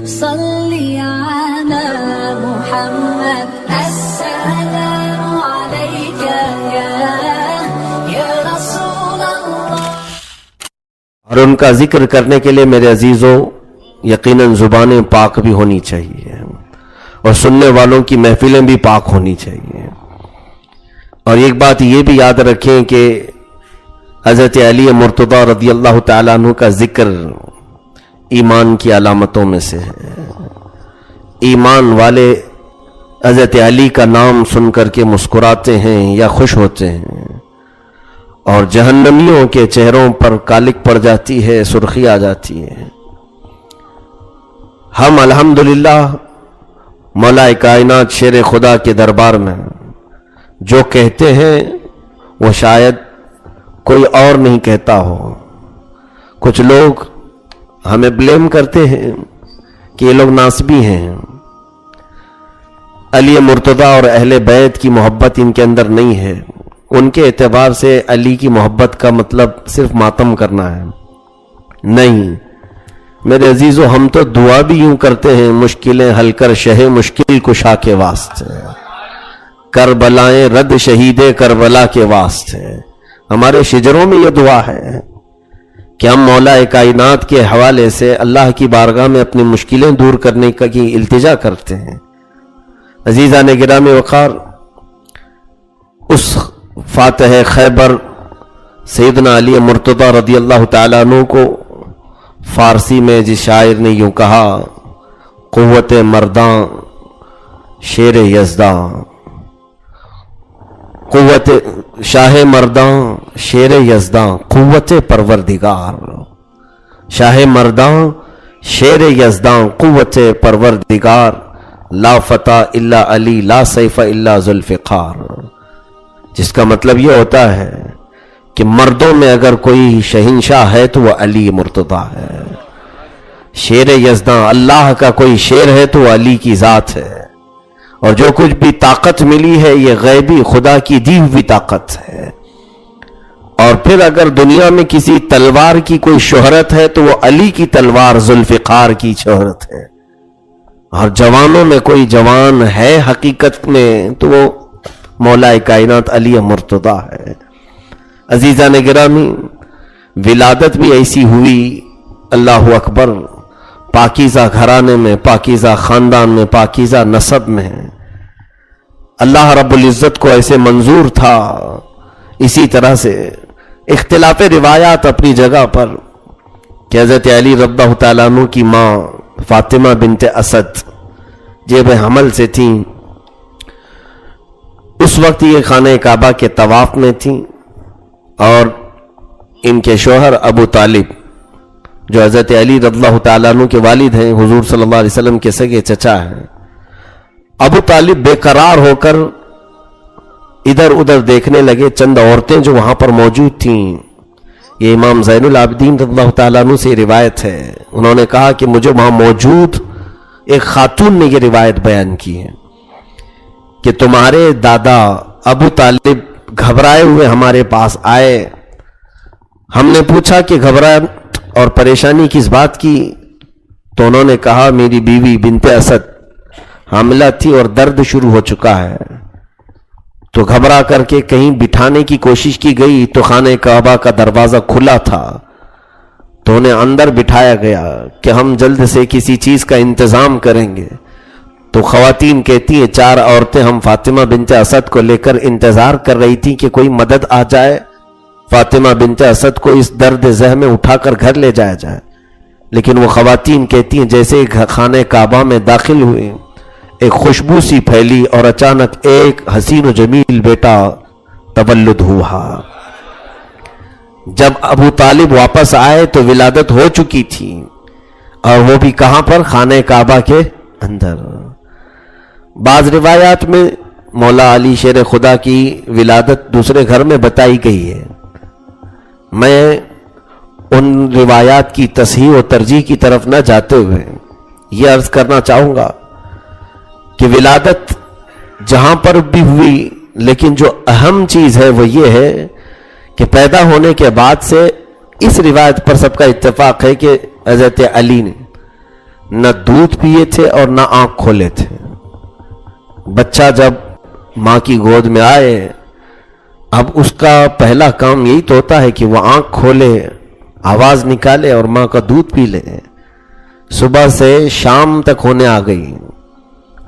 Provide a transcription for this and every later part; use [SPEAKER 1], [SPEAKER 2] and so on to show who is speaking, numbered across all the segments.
[SPEAKER 1] صلی علی محمد السلام علیک یا رسول اللہ.
[SPEAKER 2] اور ان کا ذکر کرنے کے لیے میرے عزیزوں یقیناً زبانیں پاک بھی ہونی چاہیے اور سننے والوں کی محفلیں بھی پاک ہونی چاہیے. اور ایک بات یہ بھی یاد رکھیں کہ حضرت علی مرتضیٰ رضی اللہ تعالیٰ عنہ کا ذکر ایمان کی علامتوں میں سے ہے. ایمان والے حضرت علی کا نام سن کر کے مسکراتے ہیں یا خوش ہوتے ہیں، اور جہنمیوں کے چہروں پر کالک پڑ جاتی ہے، سرخی آ جاتی ہے. ہم الحمدللہ مولا کائنات شیر خدا کے دربار میں جو کہتے ہیں وہ شاید کوئی اور نہیں کہتا ہو. کچھ لوگ ہمیں بلیم کرتے ہیں کہ یہ لوگ ناسبی ہیں. علی مرتضیٰ اور اہل بیت کی محبت ان کے اندر نہیں ہے. ان کے اعتبار سے علی کی محبت کا مطلب صرف ماتم کرنا ہے نہیں. میرے عزیزو، ہم تو دعا بھی یوں کرتے ہیں، مشکلیں حل کر شہ مشکل کشا کے واسطے، کربلائیں رد شہید کربلا کے واسطے. ہمارے شجروں میں یہ دعا ہے کہ ہم مولا کائنات کے حوالے سے اللہ کی بارگاہ میں اپنی مشکلیں دور کرنے کی التجا کرتے ہیں. عزیزان گرامی وقار، اس فاتح خیبر سیدنا علی مرتضیٰ رضی اللہ تعالیٰ عنہ کو فارسی میں جس شاعر نے یوں کہا، قوت مرداں شیر یزداں، قوت شاہ مرداں شیر یزداں قوت پروردگار. شاہ مرداں شیر یزداں قوت پروردگار، لا فتح الا علی لا سیف الا ذوالفقار. جس کا مطلب یہ ہوتا ہے کہ مردوں میں اگر کوئی شہنشاہ ہے تو وہ علی مرتضیٰ ہے. شیر یزداں، اللہ کا کوئی شیر ہے تو وہ علی کی ذات ہے. اور جو کچھ بھی طاقت ملی ہے یہ غیبی خدا کی دی ہوئی طاقت ہے. اور پھر اگر دنیا میں کسی تلوار کی کوئی شہرت ہے تو وہ علی کی تلوار ذوالفقار کی شہرت ہے. اور جوانوں میں کوئی جوان ہے حقیقت میں تو وہ مولا کائنات علی مرتضیٰ ہے. عزیزان گرامی، ولادت بھی ایسی ہوئی، اللہ اکبر، پاکیزہ گھرانے میں، پاکیزہ خاندان میں، پاکیزہ نسب میں. اللہ رب العزت کو ایسے منظور تھا. اسی طرح سے اختلاف روایات اپنی جگہ پر کہ حضرت علی رضی اللہ تعالیٰ عنہ کی ماں فاطمہ بنت اسد جیب حمل سے تھیں. اس وقت یہ خانہ کعبہ کے طواف میں تھیں، اور ان کے شوہر ابو طالب جو حضرت علی رضی اللہ تعالیٰ عنہ کے والد ہیں، حضور صلی اللہ علیہ وسلم کے سگے چچا ہیں. ابو طالب بے قرار ہو کر ادھر ادھر دیکھنے لگے. چند عورتیں جو وہاں پر موجود تھیں، یہ امام زین العابدین رضی اللہ تعالیٰ عنہ سے روایت ہے، انہوں نے کہا کہ مجھے وہاں موجود ایک خاتون نے یہ روایت بیان کی ہے کہ تمہارے دادا ابو طالب گھبرائے ہوئے ہمارے پاس آئے. ہم نے پوچھا کہ گھبراہٹ اور پریشانی کس بات کی؟ تو انہوں نے کہا میری بیوی بنت اسد حاملہ تھی اور درد شروع ہو چکا ہے. تو گھبرا کر کے کہیں بٹھانے کی کوشش کی گئی تو خانہ کعبہ کا دروازہ کھلا تھا، تو انہیں اندر بٹھایا گیا کہ ہم جلد سے کسی چیز کا انتظام کریں گے. تو خواتین کہتی ہیں 4 عورتیں ہم فاطمہ بنت اسد کو لے کر انتظار کر رہی تھی کہ کوئی مدد آ جائے، فاطمہ بنت اسد کو اس درد زہ میں اٹھا کر گھر لے جایا جائے. لیکن وہ خواتین کہتی ہیں جیسے خانہ کعبہ میں داخل ہوئے ایک خوشبو سی پھیلی اور اچانک ایک حسین و جمیل بیٹا تولد ہوا. جب ابو طالب واپس آئے تو ولادت ہو چکی تھی، اور وہ بھی کہاں پر؟ خانہ کعبہ کے اندر. بعض روایات میں مولا علی شیر خدا کی ولادت دوسرے گھر میں بتائی گئی ہے. میں ان روایات کی تصحیح و ترجیح کی طرف نہ جاتے ہوئے یہ عرض کرنا چاہوں گا کہ ولادت جہاں پر بھی ہوئی، لیکن جو اہم چیز ہے وہ یہ ہے کہ پیدا ہونے کے بعد سے اس روایت پر سب کا اتفاق ہے کہ حضرت علی نے نہ دودھ پیے تھے اور نہ آنکھ کھولے تھے. بچہ جب ماں کی گود میں آئے اب اس کا پہلا کام یہی تو ہوتا ہے کہ وہ آنکھ کھولے, آواز نکالے اور ماں کا دودھ پی لے. صبح سے شام تک ہونے آ گئی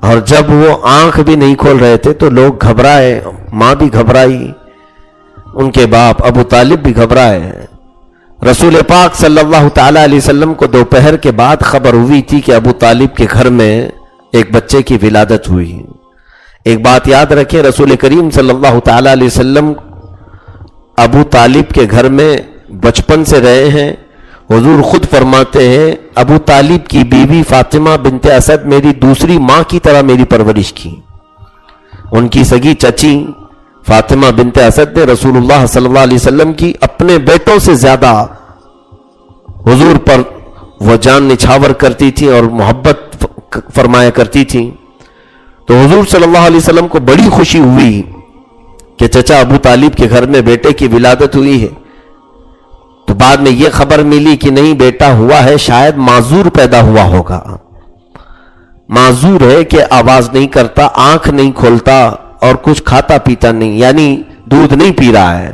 [SPEAKER 2] اور جب وہ آنکھ بھی نہیں کھول رہے تھے تو لوگ گھبرائے, ماں بھی گھبرائی, ان کے باپ ابو طالب بھی گھبرائے. رسول پاک صلی اللہ تعالی علیہ وسلم کو دوپہر کے بعد خبر ہوئی تھی کہ ابو طالب کے گھر میں ایک بچے کی ولادت ہوئی. ایک بات یاد رکھیں, رسول کریم صلی اللہ تعالی علیہ وسلم ابو طالب کے گھر میں بچپن سے رہے ہیں. حضور خود فرماتے ہیں ابو طالب کی بیوی فاطمہ بنت اسد میری دوسری ماں کی طرح میری پرورش کی. ان کی سگی چچی فاطمہ بنت اسد نے رسول اللہ صلی اللہ علیہ وسلم کی اپنے بیٹوں سے زیادہ حضور پر وہ جان نچھاور کرتی تھی اور محبت فرمایا کرتی تھی. تو حضور صلی اللہ علیہ وسلم کو بڑی خوشی ہوئی کہ چچا ابو طالب کے گھر میں بیٹے کی ولادت ہوئی ہے. تو بعد میں یہ خبر ملی کہ نہیں بیٹا ہوا ہے, شاید معذور پیدا ہوا ہوگا. معذور ہے کہ آواز نہیں کرتا, آنکھ نہیں کھولتا اور کچھ کھاتا پیتا نہیں, یعنی دودھ نہیں پی رہا ہے.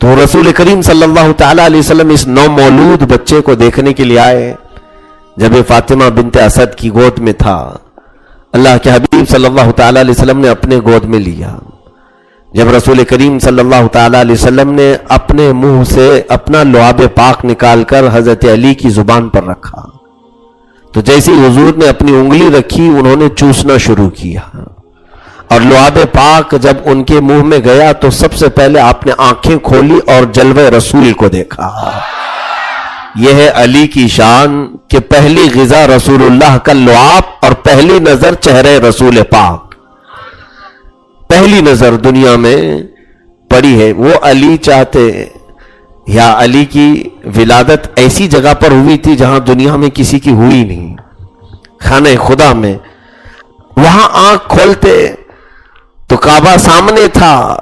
[SPEAKER 2] تو رسول کریم صلی اللہ تعالی علیہ وسلم اس نومولود بچے کو دیکھنے کے لیے آئے. جب یہ فاطمہ بنت اسد کی گود میں تھا, اللہ کے حبیب صلی اللہ تعالی علیہ وسلم نے اپنے گود میں لیا. جب رسول کریم صلی اللہ تعالی علیہ وسلم نے اپنے منہ سے اپنا لعاب پاک نکال کر حضرت علی کی زبان پر رکھا تو جیسی حضور نے اپنی انگلی رکھی انہوں نے چوسنا شروع کیا, اور لعاب پاک جب ان کے منہ میں گیا تو سب سے پہلے آپ نے آنکھیں کھولی اور جلوہ رسول کو دیکھا. یہ ہے علی کی شان کہ پہلی غذا رسول اللہ کا لعاب اور پہلی نظر چہرے رسول پاک, پہلی نظر دنیا میں پڑی ہے. وہ علی چاہتے یا علی کی ولادت ایسی جگہ پر ہوئی تھی جہاں دنیا میں کسی کی ہوئی نہیں, خانہ خدا میں. وہاں آنکھ کھولتے تو کعبہ سامنے تھا.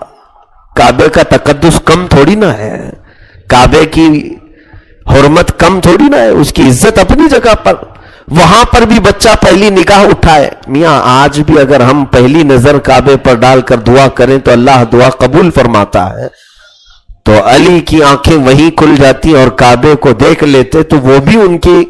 [SPEAKER 2] کعبے کا تقدس کم تھوڑی نہ ہے, کعبے کی حرمت کم تھوڑی نہ ہے, اس کی عزت اپنی جگہ پر. وہاں پر بھی بچہ پہلی نگاہ اٹھائے. میاں آج بھی اگر ہم پہلی نظر کعبے پر ڈال کر دعا کریں تو اللہ دعا قبول فرماتا ہے. تو علی کی آنکھیں وہیں کھل جاتی اور کعبے کو دیکھ لیتے تو وہ بھی ان کی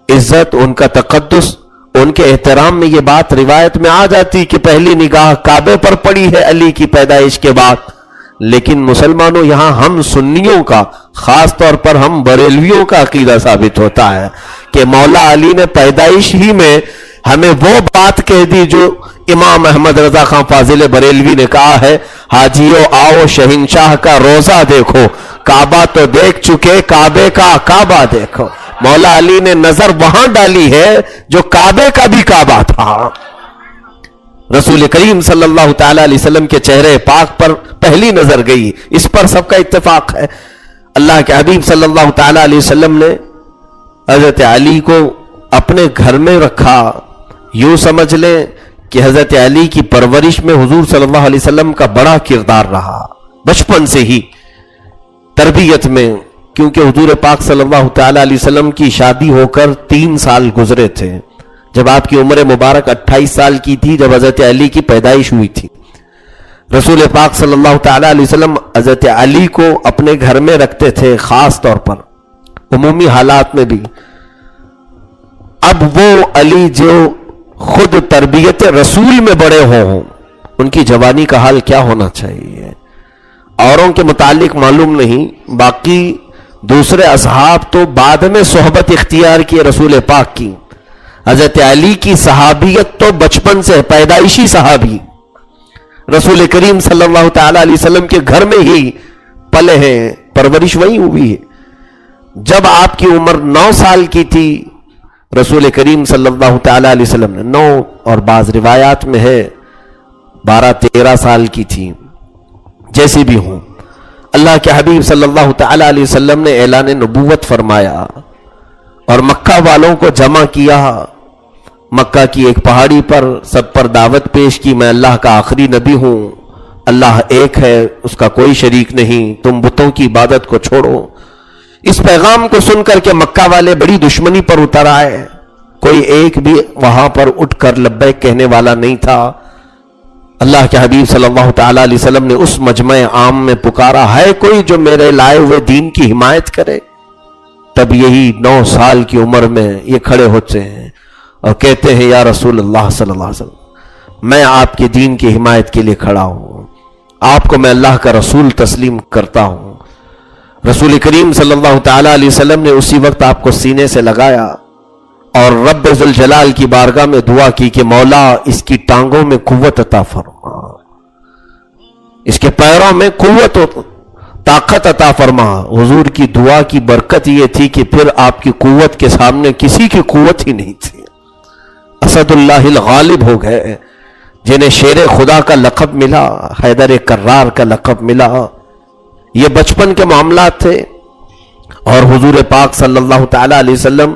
[SPEAKER 2] عزت, ان کا تقدس, ان کے احترام میں یہ بات روایت میں آ جاتی کہ پہلی نگاہ کعبے پر پڑی ہے علی کی پیدائش کے بعد. لیکن مسلمانوں یہاں ہم سنیوں کا, خاص طور پر ہم بریلویوں کا عقیدہ ثابت ہوتا ہے کہ مولا علی نے پیدائش ہی میں ہمیں وہ بات کہہ دی جو امام احمد رضا خان فاضل بریلوی نے کہا ہے, حاجیو آؤ شہنشاہ کا روزہ دیکھو, کعبہ تو دیکھ چکے کعبے کا کعبہ دیکھو. مولا علی نے نظر وہاں ڈالی ہے جو کعبے کا بھی کعبہ تھا. رسول کریم صلی اللہ تعالی علیہ وسلم کے چہرے پاک پر پہلی نظر گئی, اس پر سب کا اتفاق ہے. اللہ کے حبیب صلی اللہ تعالی علیہ وسلم نے حضرت علی کو اپنے گھر میں رکھا. یوں سمجھ لیں کہ حضرت علی کی پرورش میں حضور صلی اللہ علیہ وسلم کا بڑا کردار رہا, بچپن سے ہی تربیت میں. کیونکہ حضور پاک صلی اللہ تعالی علیہ وسلم کی شادی ہو کر 3 سال گزرے تھے جب آپ کی عمر مبارک 28 سال کی تھی, جب حضرت علی کی پیدائش ہوئی تھی. رسول پاک صلی اللہ تعالی علیہ وسلم حضرت علی کو اپنے گھر میں رکھتے تھے, خاص طور پر عمومی حالات میں بھی. اب وہ علی جو خود تربیت رسول میں بڑے ہوں, ان کی جوانی کا حال کیا ہونا چاہیے. اوروں کے متعلق معلوم نہیں, باقی دوسرے اصحاب تو بعد میں صحبت اختیار کی رسول پاک کی. حضرت علی کی صحابیت تو بچپن سے, پیدائشی صحابی, رسول کریم صلی اللہ تعالی علیہ وسلم کے گھر میں ہی پلے ہیں, پرورش وہیں ہوئی ہے. جب آپ کی عمر 9 سال کی تھی, رسول کریم صلی اللہ تعالی علیہ وسلم نے 9 اور بعض روایات میں ہے 12-13 سال کی تھی, جیسی بھی ہوں, اللہ کے حبیب صلی اللہ تعالی علیہ وسلم نے اعلان نبوت فرمایا اور مکہ والوں کو جمع کیا. مکہ کی ایک پہاڑی پر سب پر دعوت پیش کی, میں اللہ کا آخری نبی ہوں, اللہ ایک ہے, اس کا کوئی شریک نہیں, تم بتوں کی عبادت کو چھوڑو. اس پیغام کو سن کر کے مکہ والے بڑی دشمنی پر اتر آئے. کوئی ایک بھی وہاں پر اٹھ کر لبیک کہنے والا نہیں تھا. اللہ کے حبیب صلی اللہ تعالی علیہ وسلم نے اس مجمع عام میں پکارا, ہے کوئی جو میرے لائے ہوئے دین کی حمایت کرے؟ تب یہی 9 سال کی عمر میں یہ کھڑے ہوتے ہیں اور کہتے ہیں, یا رسول اللہ صلی اللہ علیہ وسلم, میں آپ کے دین کی حمایت کے لیے کھڑا ہوں, آپ کو میں اللہ کا رسول تسلیم کرتا ہوں. رسول کریم صلی اللہ تعالی علیہ وسلم نے اسی وقت آپ کو سینے سے لگایا اور رب ذوالجلال کی بارگاہ میں دعا کی کہ مولا اس کی ٹانگوں میں قوت عطا فرما, اس کے پیروں میں قوت و طاقت عطا فرما. حضور کی دعا کی برکت یہ تھی کہ پھر آپ کی قوت کے سامنے کسی کی قوت ہی نہیں تھی. اسد اللہ الغالب ہو گئے, جنہیں شیر خدا کا لقب ملا, حیدر کرار کا لقب ملا. یہ بچپن کے معاملات تھے. اور حضور پاک صلی اللہ تعالی علیہ وسلم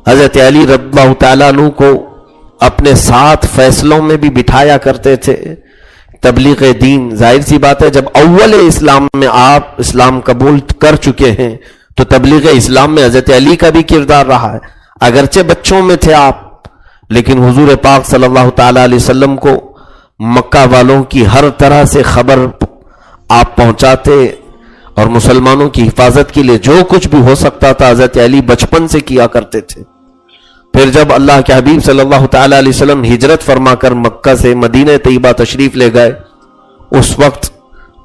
[SPEAKER 2] حضرت علی رضی اللہ تعالیٰ عنہ کو اپنے ساتھ فیصلوں میں بھی بٹھایا کرتے تھے. تبلیغ دین, ظاہر سی بات ہے جب اول اسلام میں آپ اسلام قبول کر چکے ہیں تو تبلیغ اسلام میں حضرت علی کا بھی کردار رہا ہے. اگرچہ بچوں میں تھے آپ, لیکن حضور پاک صلی اللہ تعالی علیہ وسلم کو مکہ والوں کی ہر طرح سے خبر آپ پہنچاتے اور مسلمانوں کی حفاظت کے لیے جو کچھ بھی ہو سکتا تھا حضرت علی بچپن سے کیا کرتے تھے. پھر جب اللہ کے حبیب صلی اللہ تعالی علیہ وسلم ہجرت فرما کر مکہ سے مدینہ طیبہ تشریف لے گئے, اس وقت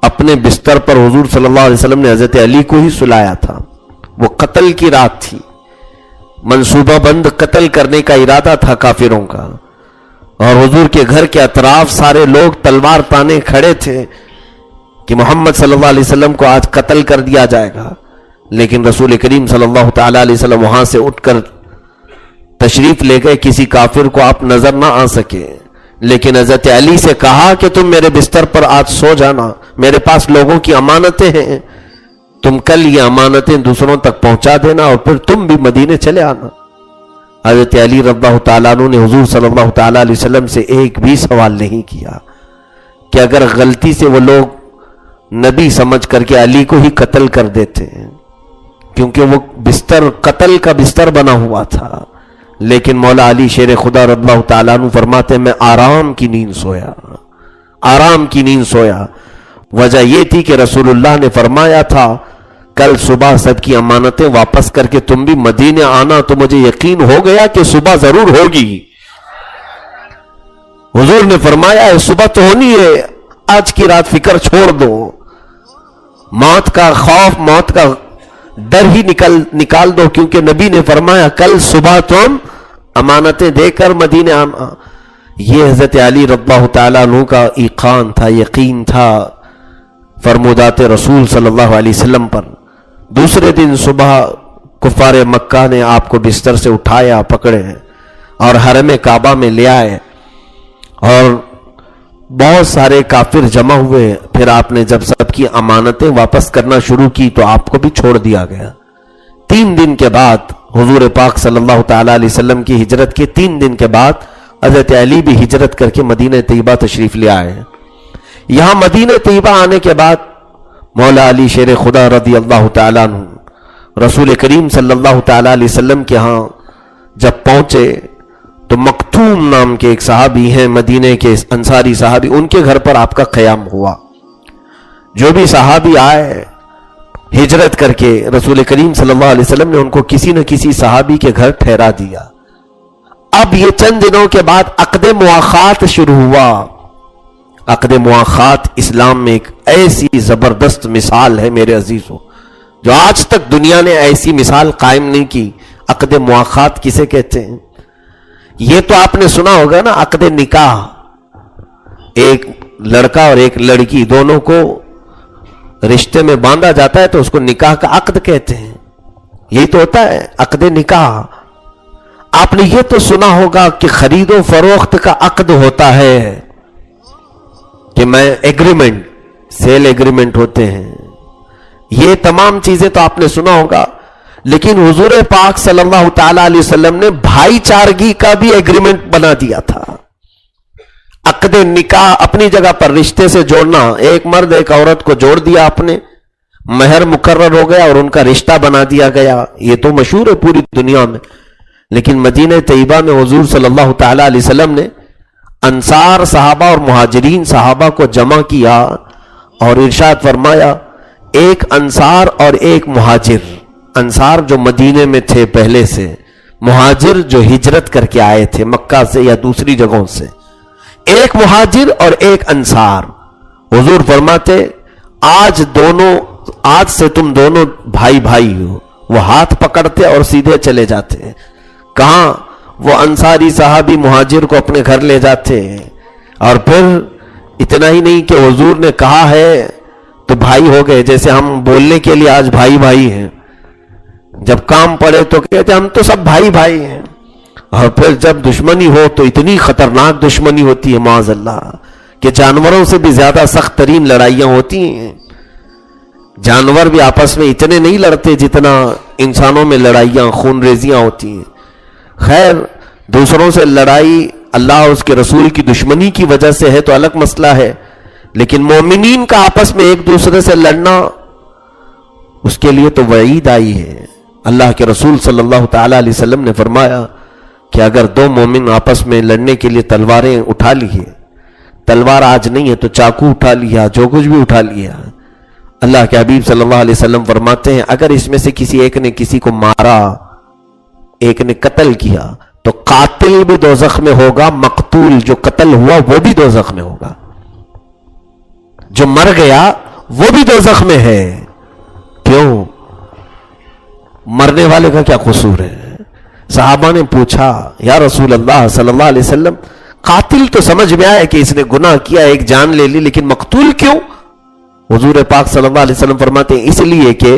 [SPEAKER 2] اپنے بستر پر حضور صلی اللہ علیہ وسلم نے حضرت علی کو ہی سلایا تھا. وہ قتل کی رات تھی, منصوبہ بند قتل کرنے کا ارادہ تھا کافروں کا, اور حضور کے گھر کے اطراف سارے لوگ تلوار تانے کھڑے تھے کہ محمد صلی اللہ علیہ وسلم کو آج قتل کر دیا جائے گا. لیکن رسول کریم صلی اللہ تعالی علیہ وسلم وہاں سے اٹھ کر تشریف لے گئے, کسی کافر کو آپ نظر نہ آ سکے. لیکن حضرت علی سے کہا کہ تم میرے بستر پر آج سو جانا, میرے پاس لوگوں کی امانتیں ہیں, تم کل یہ امانتیں دوسروں تک پہنچا دینا اور پھر تم بھی مدینے چلے آنا. حضرت علی رضی اللہ تعالیٰ عنہ نے حضور صلی اللہ تعالی علیہ وسلم سے ایک بھی سوال نہیں کیا کہ اگر غلطی سے وہ لوگ نبی سمجھ کر کے علی کو ہی قتل کر دیتے ہیں, کیونکہ وہ بستر قتل کا بستر بنا ہوا تھا. لیکن مولا علی شیر خدا رضی اللہ تعالیٰ عنہ فرماتے ہیں, میں آرام کی نیند سویا, آرام کی نیند سویا. وجہ یہ تھی کہ رسول اللہ نے فرمایا تھا کل صبح سب کی امانتیں واپس کر کے تم بھی مدینے آنا, تو مجھے یقین ہو گیا کہ صبح ضرور ہوگی. حضور نے فرمایا ہے صبح تو ہونی ہے, آج کی رات فکر چھوڑ دو, موت کا خوف, موت کا ڈر ہی نکال دو, کیونکہ نبی نے فرمایا کل صبح تم امانتیں دے کر مدینے آنا. یہ حضرت علی رضی اللہ تعالیٰ عنہ کا ایقان تھا, یقین تھا فرمودات رسول صلی اللہ علیہ وسلم پر. دوسرے دن صبح کفار مکہ نے آپ کو بستر سے اٹھایا, پکڑے اور حرم کعبہ میں لے آئے, اور بہت سارے کافر جمع ہوئے. پھر آپ نے جب سب کی امانتیں واپس کرنا شروع کی تو آپ کو بھی چھوڑ دیا گیا. 3 دن کے بعد حضور پاک صلی اللہ تعالی علیہ وسلم کی ہجرت کے 3 دن کے بعد حضرت علی بھی ہجرت کر کے مدینہ طیبہ تشریف لے آئے. یہاں مدینہ طیبہ آنے کے بعد مولا علی شیر خدا رضی اللہ تعالیٰ عنہ رسول کریم صلی اللہ تعالی علیہ وسلم کے ہاں جب پہنچے تو مکتوم نام کے ایک صحابی ہیں, مدینے کے انصاری صحابی, ان کے گھر پر آپ کا قیام ہوا. جو بھی صحابی آئے ہجرت کر کے, رسول کریم صلی اللہ علیہ وسلم نے ان کو کسی نہ کسی صحابی کے گھر ٹھہرا دیا. اب یہ چند دنوں کے بعد عقد مواخات شروع ہوا. عقد مواخات اسلام میں ایک ایسی زبردست مثال ہے میرے عزیزوں, جو آج تک دنیا نے ایسی مثال قائم نہیں کی. عقد مواخات کسے کہتے ہیں؟ یہ تو آپ نے سنا ہوگا نا, عقد نکاح. ایک لڑکا اور ایک لڑکی دونوں کو رشتے میں باندھا جاتا ہے تو اس کو نکاح کا عقد کہتے ہیں. یہی تو ہوتا ہے عقد نکاح. آپ نے یہ تو سنا ہوگا کہ خرید و فروخت کا عقد ہوتا ہے, کہ میں ایگریمنٹ, سیل ایگریمنٹ ہوتے ہیں. یہ تمام چیزیں تو آپ نے سنا ہوگا. لیکن حضور پاک صلی اللہ تعالی علیہ وسلم نے بھائی چارگی کا بھی ایگریمنٹ بنا دیا تھا. عقد نکاح اپنی جگہ پر رشتے سے جوڑنا, ایک مرد ایک عورت کو جوڑ دیا آپ نے, مہر مقرر ہو گیا اور ان کا رشتہ بنا دیا گیا. یہ تو مشہور ہے پوری دنیا میں. لیکن مدینہ طیبہ میں حضور صلی اللہ تعالی علیہ وسلم نے انصار صحابہ اور مہاجرین صحابہ کو جمع کیا اور ارشاد فرمایا ایک انصار اور ایک مہاجر. انصار جو مدینے میں تھے پہلے سے, مہاجر جو ہجرت کر کے آئے تھے مکہ سے یا دوسری جگہوں سے. ایک مہاجر اور ایک انصار. حضور فرماتے آج سے تم دونوں بھائی بھائی ہو. وہ ہاتھ پکڑتے اور سیدھے چلے جاتے. کہاں؟ وہ انصاری صحابی مہاجر کو اپنے گھر لے جاتے ہیں. اور پھر اتنا ہی نہیں کہ حضور نے کہا ہے تو بھائی ہو گئے, جیسے ہم بولنے کے لیے آج بھائی بھائی ہیں, جب کام پڑے تو کہتے ہم تو سب بھائی بھائی ہیں. اور پھر جب دشمنی ہو تو اتنی خطرناک دشمنی ہوتی ہے معاذ اللہ کہ جانوروں سے بھی زیادہ سخت ترین لڑائیاں ہوتی ہیں. جانور بھی آپس میں اتنے نہیں لڑتے جتنا انسانوں میں لڑائیاں خون ریزیاں ہوتی ہیں. خیر, دوسروں سے لڑائی اللہ اور اس کے رسول کی دشمنی کی وجہ سے ہے تو الگ مسئلہ ہے, لیکن مومنین کا آپس میں ایک دوسرے سے لڑنا, اس کے لیے تو وعید آئی ہے. اللہ کے رسول صلی اللہ تعالی علیہ وسلم نے فرمایا کہ اگر دو مومن آپس میں لڑنے کے لیے تلواریں اٹھا لیے, تلوار آج نہیں ہے تو چاقو اٹھا لیا, جو کچھ بھی اٹھا لیا, اللہ کے حبیب صلی اللہ علیہ وسلم فرماتے ہیں اگر اس میں سے کسی ایک نے کسی کو مارا, ایک نے قتل کیا, تو قاتل بھی دوزخ میں ہوگا, مقتول جو قتل ہوا وہ بھی دوزخ میں ہوگا, جو مر گیا وہ بھی دوزخ میں ہے. کیوں؟ مرنے والے کا کیا قصور ہے؟ صحابہ نے پوچھا یا رسول اللہ صلی اللہ علیہ وسلم, قاتل تو سمجھ میں آیا کہ اس نے گناہ کیا, ایک جان لے لی, لیکن مقتول کیوں؟ حضور پاک صلی اللہ علیہ وسلم فرماتے ہیں اس لیے کہ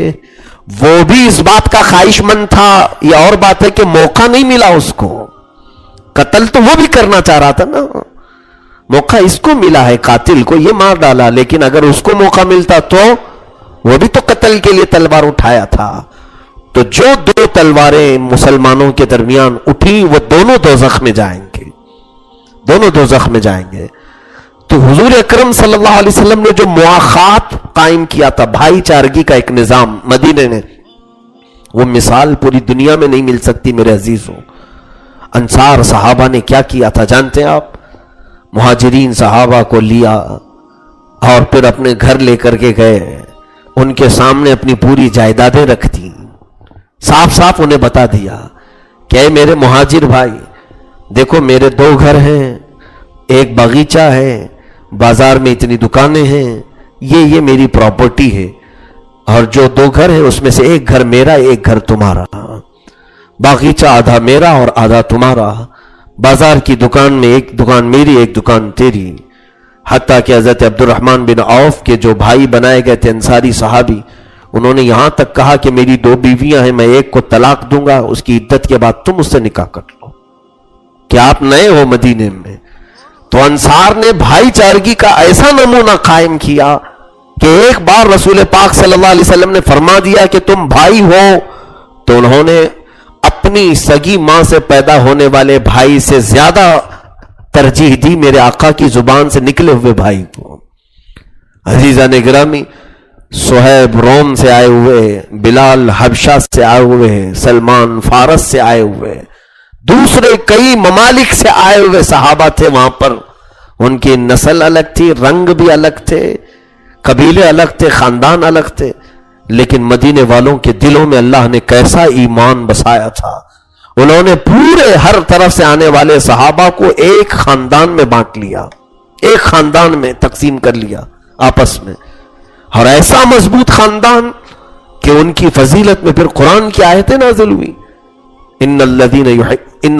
[SPEAKER 2] وہ بھی اس بات کا خواہش مند تھا. یہ اور بات ہے کہ موقع نہیں ملا اس کو. قتل تو وہ بھی کرنا چاہ رہا تھا نا, موقع اس کو ملا ہے, قاتل کو یہ مار ڈالا, لیکن اگر اس کو موقع ملتا تو وہ بھی تو قتل کے لیے تلوار اٹھایا تھا. تو جو دو تلواریں مسلمانوں کے درمیان اٹھی وہ دونوں دوزخ میں جائیں گے, دونوں دوزخ میں جائیں گے. تو حضور اکرم صلی اللہ علیہ وسلم نے جو مواخات قائم کیا تھا, بھائی چارگی کا ایک نظام مدینے نے, وہ مثال پوری دنیا میں نہیں مل سکتی میرے عزیزوں. انصار صحابہ نے کیا کیا تھا جانتے ہیں آپ؟ مہاجرین صحابہ کو لیا اور پھر اپنے گھر لے کر کے گئے, ان کے سامنے اپنی پوری جائیدادیں رکھ دی, صاف صاف انہیں بتا دیا کہ اے میرے مہاجر بھائی, دیکھو میرے دو گھر ہیں, ایک باغیچہ ہے, بازار میں اتنی دکانیں ہیں, یہ میری پراپرٹی ہے, اور جو دو گھر ہیں اس میں سے ایک گھر میرا, ایک گھر تمہارا. باغیچہ آدھا میرا اور آدھا تمہارا, بازار کی دکان میں ایک دکان میری, ایک دکان تیری. حتیٰ کہ حضرت عبد الرحمن بن عوف کے جو بھائی بنائے گئے تھے انصاری صحابی, انہوں نے یہاں تک کہا کہ میری دو بیویاں ہیں, میں ایک کو طلاق دوں گا, اس کی عدت کے بعد تم اس سے نکاح کر لو. کیا آپ نئے ہو مدینے میں؟ تو انصار نے بھائی چارگی کا ایسا نمونہ قائم کیا کہ ایک بار رسول پاک صلی اللہ علیہ وسلم نے فرما دیا کہ تم بھائی ہو, تو انہوں نے اپنی سگی ماں سے پیدا ہونے والے بھائی سے زیادہ ترجیح دی میرے آقا کی زبان سے نکلے ہوئے بھائی کو. عزیزان گرامی, صہیب روم سے آئے ہوئے, بلال حبشہ سے آئے ہوئے, سلمان فارس سے آئے ہوئے, دوسرے کئی ممالک سے آئے ہوئے صحابہ تھے وہاں پر. ان کی نسل الگ تھی, رنگ بھی الگ تھے, قبیلے الگ تھے, خاندان الگ تھے, لیکن مدینے والوں کے دلوں میں اللہ نے کیسا ایمان بسایا تھا. انہوں نے پورے ہر طرف سے آنے والے صحابہ کو ایک خاندان میں بانٹ لیا, ایک خاندان میں تقسیم کر لیا آپس میں, اور ایسا مضبوط خاندان کہ ان کی فضیلت میں پھر قرآن کی آیتیں نازل ہوئی. ان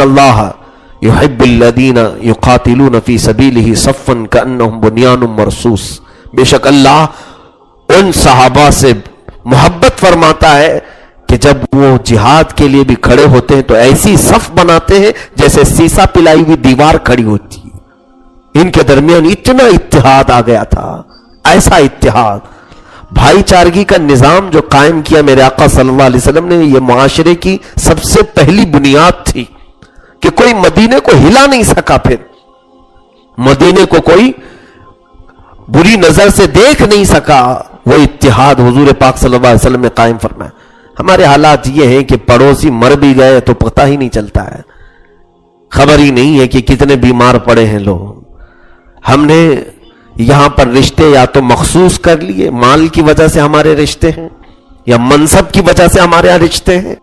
[SPEAKER 2] اللہ یحب الذین یقاتلون فی سبیلہ صفا کأنہم بنیان مرصوص. بے شک اللہ ان صحابہ سے محبت فرماتا ہے کہ جب وہ جہاد کے لیے بھی کھڑے ہوتے ہیں تو ایسی صف بناتے ہیں جیسے سیسا پلائی ہوئی دیوار کھڑی ہوتی ہے. ان کے درمیان اتنا اتحاد آ گیا تھا, ایسا اتحاد. بھائی چارگی کا نظام جو قائم کیا میرے آقا صلی اللہ علیہ وسلم نے, یہ معاشرے کی سب سے پہلی بنیاد تھی کہ کوئی مدینے کو ہلا نہیں سکا. پھر مدینے کو کوئی بری نظر سے دیکھ نہیں سکا. وہ اتحاد حضور پاک صلی اللہ علیہ وسلم نے قائم فرمایا. ہمارے حالات یہ ہیں کہ پڑوسی مر بھی گئے تو پتہ ہی نہیں چلتا ہے، خبر ہی نہیں ہے کہ کتنے بیمار پڑے ہیں لوگ. ہم نے یہاں پر رشتے یا تو مخصوص کر لیے، مال کی وجہ سے ہمارے رشتے ہیں یا منصب کی وجہ سے ہمارے یہاں رشتے ہیں.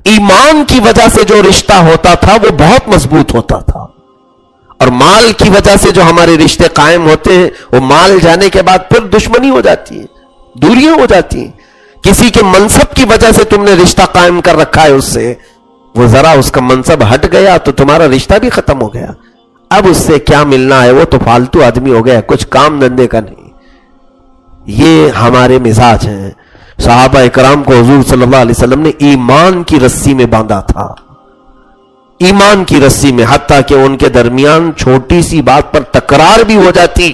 [SPEAKER 2] ایمان کی وجہ سے جو رشتہ ہوتا تھا وہ بہت مضبوط ہوتا تھا، اور مال کی وجہ سے جو ہمارے رشتے قائم ہوتے ہیں وہ مال جانے کے بعد پھر دشمنی ہو جاتی ہے، دوریاں ہو جاتی ہیں. کسی کے منصب کی وجہ سے تم نے رشتہ قائم کر رکھا ہے اس سے، وہ ذرا اس کا منصب ہٹ گیا تو تمہارا رشتہ بھی ختم ہو گیا. اب اس سے کیا ملنا ہے، وہ تو فالتو آدمی ہو گیا، کچھ کام دھندے کا نہیں. یہ ہمارے مزاج ہیں. صحابہ اکرام کو حضور صلی اللہ علیہ وسلم نے ایمان کی رسی میں باندھا تھا، ایمان کی رسی میں، حتیٰ کہ ان کے درمیان چھوٹی سی بات پر تکرار بھی ہو جاتی،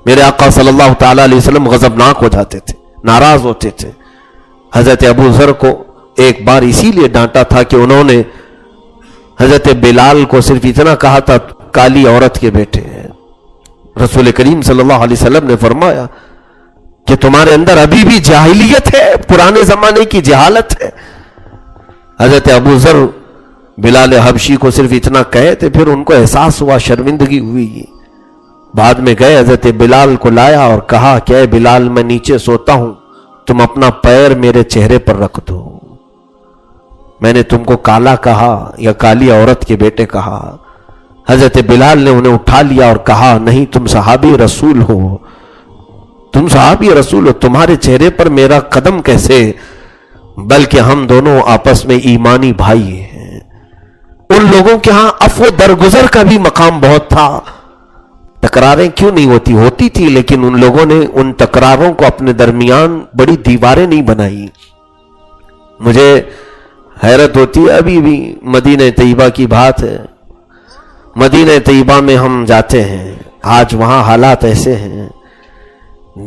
[SPEAKER 2] میرے آقا صلی اللہ تعالی علیہ وسلم غضبناک ہو جاتے تھے، ناراض ہوتے تھے. حضرت ابو ذر کو ایک بار اسی لیے ڈانٹا تھا کہ انہوں نے حضرت بلال کو صرف اتنا کہا تھا کالی عورت کے بیٹے ہیں. رسول کریم صلی اللہ علیہ وسلم نے فرمایا کہ تمہارے اندر ابھی بھی جاہلیت ہے، پرانے زمانے کی جہالت ہے. حضرت ابو ذر بلال حبشی کو صرف اتنا کہے تھے، پھر ان کو احساس ہوا، شرمندگی ہوئی. بعد میں گئے حضرت بلال کو لایا اور کہا کہ اے بلال، میں نیچے سوتا ہوں، تم اپنا پیر میرے چہرے پر رکھ دو. میں نے تم کو کالا کہا یا کالی عورت کے بیٹے کہا؟ حضرت بلال نے انہیں اٹھا لیا اور کہا نہیں، تم صحابی رسول ہو، تم صحابی رسول ہو، تمہارے چہرے پر میرا قدم کیسے؟ بلکہ ہم دونوں آپس میں ایمانی بھائی ہیں. ان لوگوں کے ہاں عفو درگزر کا بھی مقام بہت تھا. تکراریں کیوں نہیں ہوتی تھی، لیکن ان لوگوں نے ان تکراروں کو اپنے درمیان بڑی دیواریں نہیں بنائی. مجھے حیرت ہوتی ہے، ابھی بھی مدینہ طیبہ کی بات ہے. مدینہ طیبہ میں ہم جاتے ہیں، آج وہاں حالات ایسے ہیں،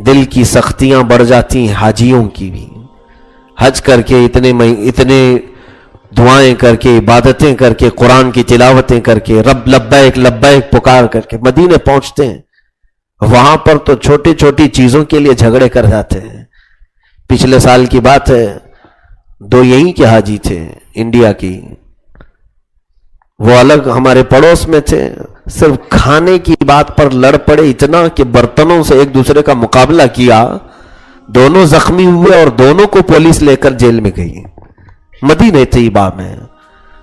[SPEAKER 2] دل کی سختیاں بڑھ جاتی ہیں حاجیوں کی بھی. حج کر کے اتنے دعائیں کر کے، عبادتیں کر کے، قرآن کی تلاوتیں کر کے، رب لبیک لبیک پکار کر کے مدینے پہنچتے ہیں. وہاں پر تو چھوٹی چھوٹی چیزوں کے لیے جھگڑے کر جاتے ہیں. پچھلے سال کی بات ہے، دو یہیں کے حاجی تھے انڈیا کی، وہ الگ ہمارے پڑوس میں تھے، صرف کھانے کی بات پر لڑ پڑے اتنا کہ برتنوں سے ایک دوسرے کا مقابلہ کیا. دونوں زخمی ہوئے اور دونوں کو پولیس لے کر جیل میں گئی. مدینہ طیبہ میں،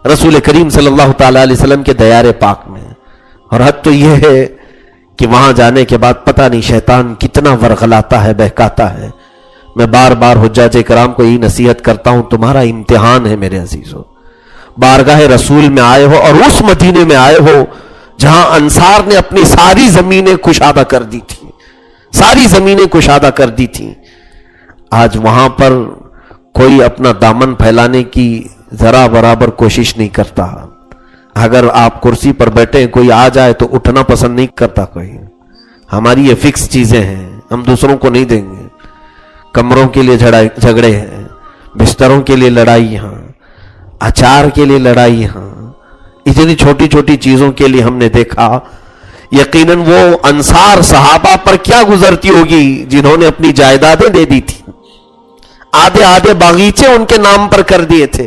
[SPEAKER 2] رسول کریم صلی اللہ تعالی علیہ وسلم کے دیار پاک میں. اور حد تو یہ ہے کہ وہاں جانے کے بعد پتہ نہیں شیطان کتنا ورغلاتا ہے، بہکاتا ہے. میں بار بار حجاج کرام کو یہی نصیحت کرتا ہوں، تمہارا امتحان ہے میرے عزیزو. بارگاہ رسول میں آئے ہو اور اس مدینے میں آئے ہو جہاں انصار نے اپنی ساری زمینیں کشادہ کر دی تھی، ساری زمینیں کشادہ کر دی تھی. آج وہاں پر کوئی اپنا دامن پھیلانے کی ذرا برابر کوشش نہیں کرتا. اگر آپ کرسی پر بیٹھے کوئی آ جائے تو اٹھنا پسند نہیں کرتا کوئی. ہماری یہ فکس چیزیں ہیں، ہم دوسروں کو نہیں دیں گے. کمروں کے لیے جھگڑے ہیں، بستروں کے لیے لڑائی ہاں، اچار کے لیے لڑائی ہاں، اتنی چھوٹی چھوٹی چیزوں کے لیے ہم نے دیکھا. یقیناً وہ انصار صحابہ پر کیا گزرتی ہوگی جنہوں نے اپنی جائیدادیں دے دی تھی، آدھے باغیچے ان کے نام پر کر دیے تھے.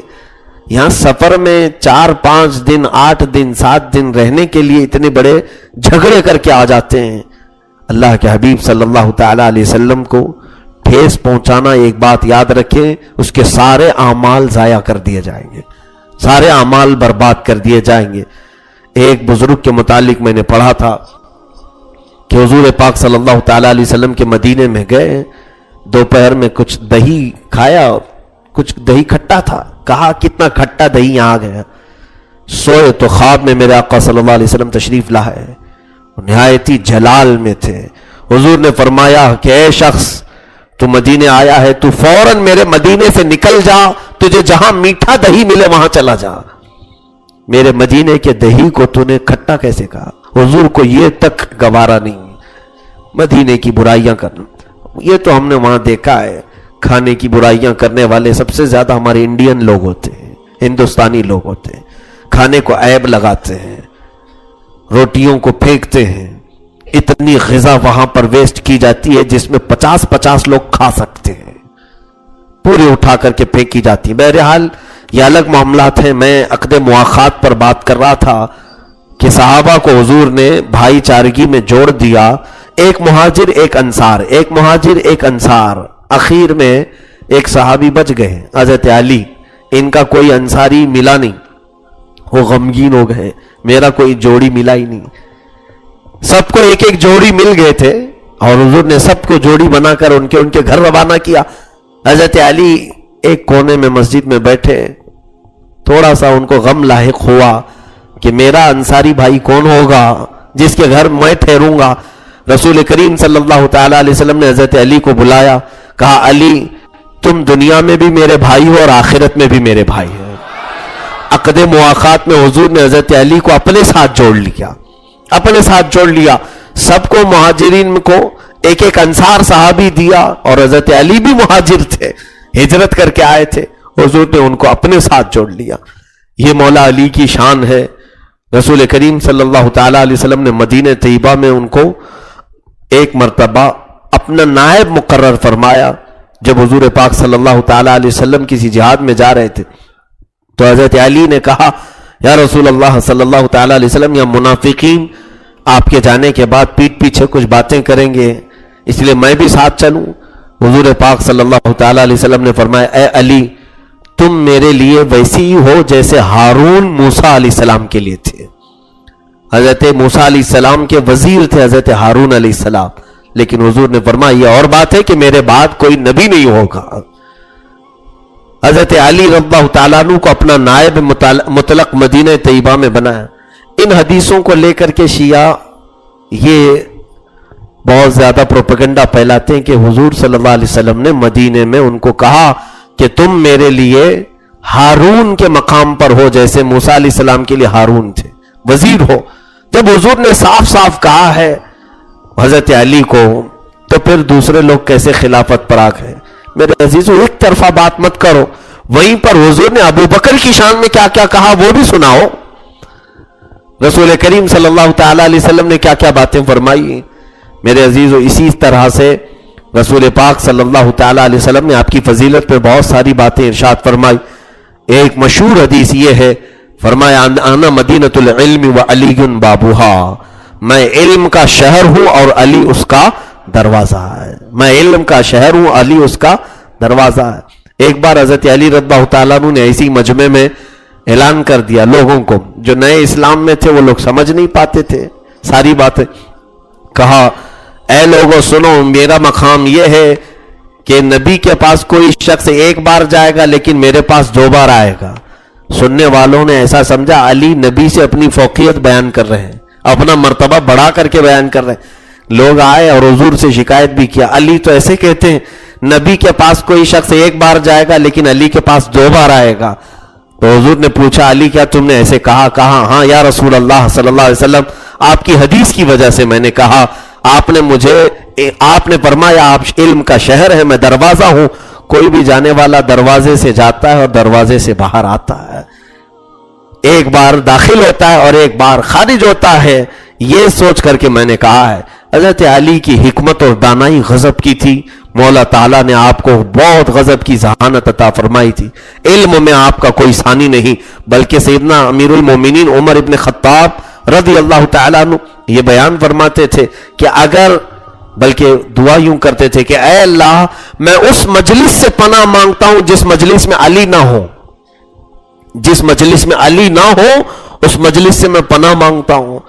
[SPEAKER 2] یہاں سفر میں 4-5 دن 8 دن 7 دن رہنے کے لیے اتنے بڑے جھگڑے کر کے آ جاتے ہیں. اللہ کے حبیب صلی اللہ تعالی علیہ وسلم کو ٹھیس پہنچانا، ایک بات یاد رکھیں، اس کے سارے اعمال ضائع کر دیے جائیں گے، سارے اعمال برباد کر دیے جائیں گے. ایک بزرگ کے متعلق میں نے پڑھا تھا کہ حضور پاک صلی اللہ تعالی علیہ وسلم کے مدینے میں گئے، دوپہر میں کچھ دہی کھایا اور کچھ دہی کھٹا تھا. کہا کتنا کھٹا دہی یہاں آ گیا. سوئے تو خواب میں میرے آقا صلی اللہ علیہ وسلم تشریف لائے، نہایتی جلال میں تھے. حضور نے فرمایا کہ اے شخص، تو مدینے آیا ہے، تو فوراً میرے مدینے سے نکل جا، تجھے جہاں میٹھا دہی ملے وہاں چلا جا. میرے مدینے کے دہی کو تو نے کھٹا کیسے کہا؟ حضور کو یہ تک گوارا نہیں مدینے کی برائیاں کرنا. یہ تو ہم نے وہاں دیکھا ہے، کھانے کی برائیاں کرنے والے سب سے زیادہ ہمارے انڈین لوگ ہوتے ہیں، ہندوستانی لوگ ہوتے ہیں. کھانے کو عیب لگاتے ہیں، روٹیوں کو پھینکتے ہیں، اتنی غذا وہاں پر ویسٹ کی جاتی ہے جس میں 50-50 لوگ کھا سکتے ہیں، پوری اٹھا کر کے پھینکی جاتی ہے۔ بہرحال یہ الگ معاملات ہیں، میں عقد مواخات پر بات کر رہا تھا کہ صحابہ کو حضور نے بھائی چارگی میں جوڑ دیا، ایک مہاجر ایک انصار، ایک مہاجر ایک انصار، اخیر میں ایک صحابی بچ گئے حضرت علی، ان کا کوئی انصاری ملا نہیں، وہ غمگین ہو گئے، میرا کوئی جوڑی ملا ہی نہیں۔ سب کو ایک ایک جوڑی مل گئے تھے اور حضور نے سب کو جوڑی بنا کر ان کے گھر روانہ کیا۔ حضرت علی ایک کونے میں مسجد میں بیٹھے، تھوڑا سا ان کو غم لاحق ہوا کہ میرا انصاری بھائی کون ہوگا جس کے گھر میں ٹھہروں گا۔ رسول کریم صلی اللہ تعالی علیہ وسلم نے حضرت علی کو بلایا، کہا علی تم دنیا میں بھی میرے بھائی ہو اور آخرت میں بھی میرے بھائی ہو۔ عقد مواخات میں حضور نے حضرت علی کو اپنے ساتھ جوڑ لیا، اپنے ساتھ جوڑ لیا، سب کو مہاجرین کو ایک ایک انصار صحابی دیا، اور حضرت علی بھی مہاجر تھے، ہجرت کر کے آئے تھے، حضور نے ان کو اپنے ساتھ جوڑ لیا۔ یہ مولا علی کی شان ہے۔ رسول کریم صلی اللہ تعالی علیہ وسلم نے مدینہ طیبہ میں ان کو ایک مرتبہ اپنا نائب مقرر فرمایا۔ جب حضور پاک صلی اللہ تعالی علیہ وسلم کسی جہاد میں جا رہے تھے تو حضرت علی نے کہا یا رسول اللہ صلی اللہ تعالی علیہ وسلم، یا منافقین آپ کے جانے کے بعد پیٹ پیچھے کچھ باتیں کریں گے، اس لیے میں بھی ساتھ چلوں؟ حضور پاک صلی اللہ تعالی علیہ وسلم نے فرمایا اے علی تم میرے لیے ویسی ہی ہو جیسے ہارون موسیٰ علیہ السلام کے لیے تھے۔ حضرت موسیٰ علیہ السلام کے وزیر تھے حضرت ہارون علیہ السلام، لیکن حضور نے فرمایا یہ اور بات ہے کہ میرے بعد کوئی نبی نہیں ہوگا۔ حضرت علی رضی اللہ تعالیٰ عنہ کو اپنا نائب مطلق مدینہ طیبہ میں بنایا۔ ان حدیثوں کو لے کر کے شیعہ یہ بہت زیادہ پروپیگنڈا پھیلاتے ہیں کہ حضور صلی اللہ علیہ وسلم نے مدینے میں ان کو کہا کہ تم میرے لیے ہارون کے مقام پر ہو جیسے موسیٰ علیہ السلام کے لیے ہارون تھے، وزیر ہو۔ جب حضور نے صاف صاف کہا ہے حضرت علی کو، تو پھر دوسرے لوگ کیسے خلافت پر آ گئے؟ میرے عزیزو ایک طرفہ بات مت کرو، وہیں پر حضور نے ابو بکر کی شان میں کیا کیا کہا وہ بھی سناؤ۔ رسول کریم صلی اللہ تعالی علیہ وسلم نے کیا کیا باتیں فرمائی؟ میرے عزیزو اسی طرح سے رسول پاک صلی اللہ تعالی علیہ وسلم نے آپ کی فضیلت پہ بہت ساری باتیں ارشاد فرمائی۔ ایک مشہور حدیث یہ ہے، فرمایا انا مدینۃ العلم وعلی بابوہا، میں علم کا شہر ہوں اور علی اس کا دروازہ ہے۔ میں علم کا شہر ہوں، علی اس کا دروازہ ہے۔ ایک بار حضرت علی رضی اللہ تعالیٰ عنہ نے ایسی مجمع میں اعلان کر دیا، لوگوں کو جو نئے اسلام میں تھے وہ لوگ سمجھ نہیں پاتے تھے ساری باتیں، کہا اے لوگوں سنو، میرا مقام یہ ہے کہ نبی کے پاس کوئی شخص ایک بار جائے گا لیکن میرے پاس 2 بار آئے گا۔ سننے والوں نے ایسا سمجھا علی نبی سے اپنی فوقیت بیان کر رہے ہیں، اپنا مرتبہ بڑھا کر کے بیان کر رہے ہیں۔ لوگ آئے اور حضور سے شکایت بھی کیا، علی تو ایسے کہتے ہیں نبی کے پاس کوئی شخص ایک بار جائے گا لیکن علی کے پاس 2 بار آئے گا۔ تو حضور نے پوچھا علی کیا تم نے ایسے کہا؟ کہا ہاں یا رسول اللہ صلی اللہ علیہ وسلم، آپ کی حدیث کی وجہ سے میں نے کہا، آپ نے فرمایا آپ علم کا شہر ہے، میں دروازہ ہوں، کوئی بھی جانے والا دروازے سے جاتا ہے اور دروازے سے باہر آتا ہے، ایک بار داخل ہوتا ہے اور ایک بار خارج ہوتا ہے، یہ سوچ کر کے میں نے کہا ہے۔ حضرت علی کی حکمت اور دانائی غضب کی تھی، مولا تعالیٰ نے آپ کو بہت غضب کی ذہانت عطا فرمائی تھی۔ علم میں آپ کا کوئی ثانی نہیں، بلکہ سیدنا امیر المومنین عمر ابن خطاب رضی اللہ تعالیٰ عنہ یہ بیان فرماتے تھے کہ اگر، بلکہ دعا یوں کرتے تھے کہ اے اللہ میں اس مجلس سے پناہ مانگتا ہوں جس مجلس میں علی نہ ہو، جس مجلس میں علی نہ ہو اس مجلس سے میں پناہ مانگتا ہوں۔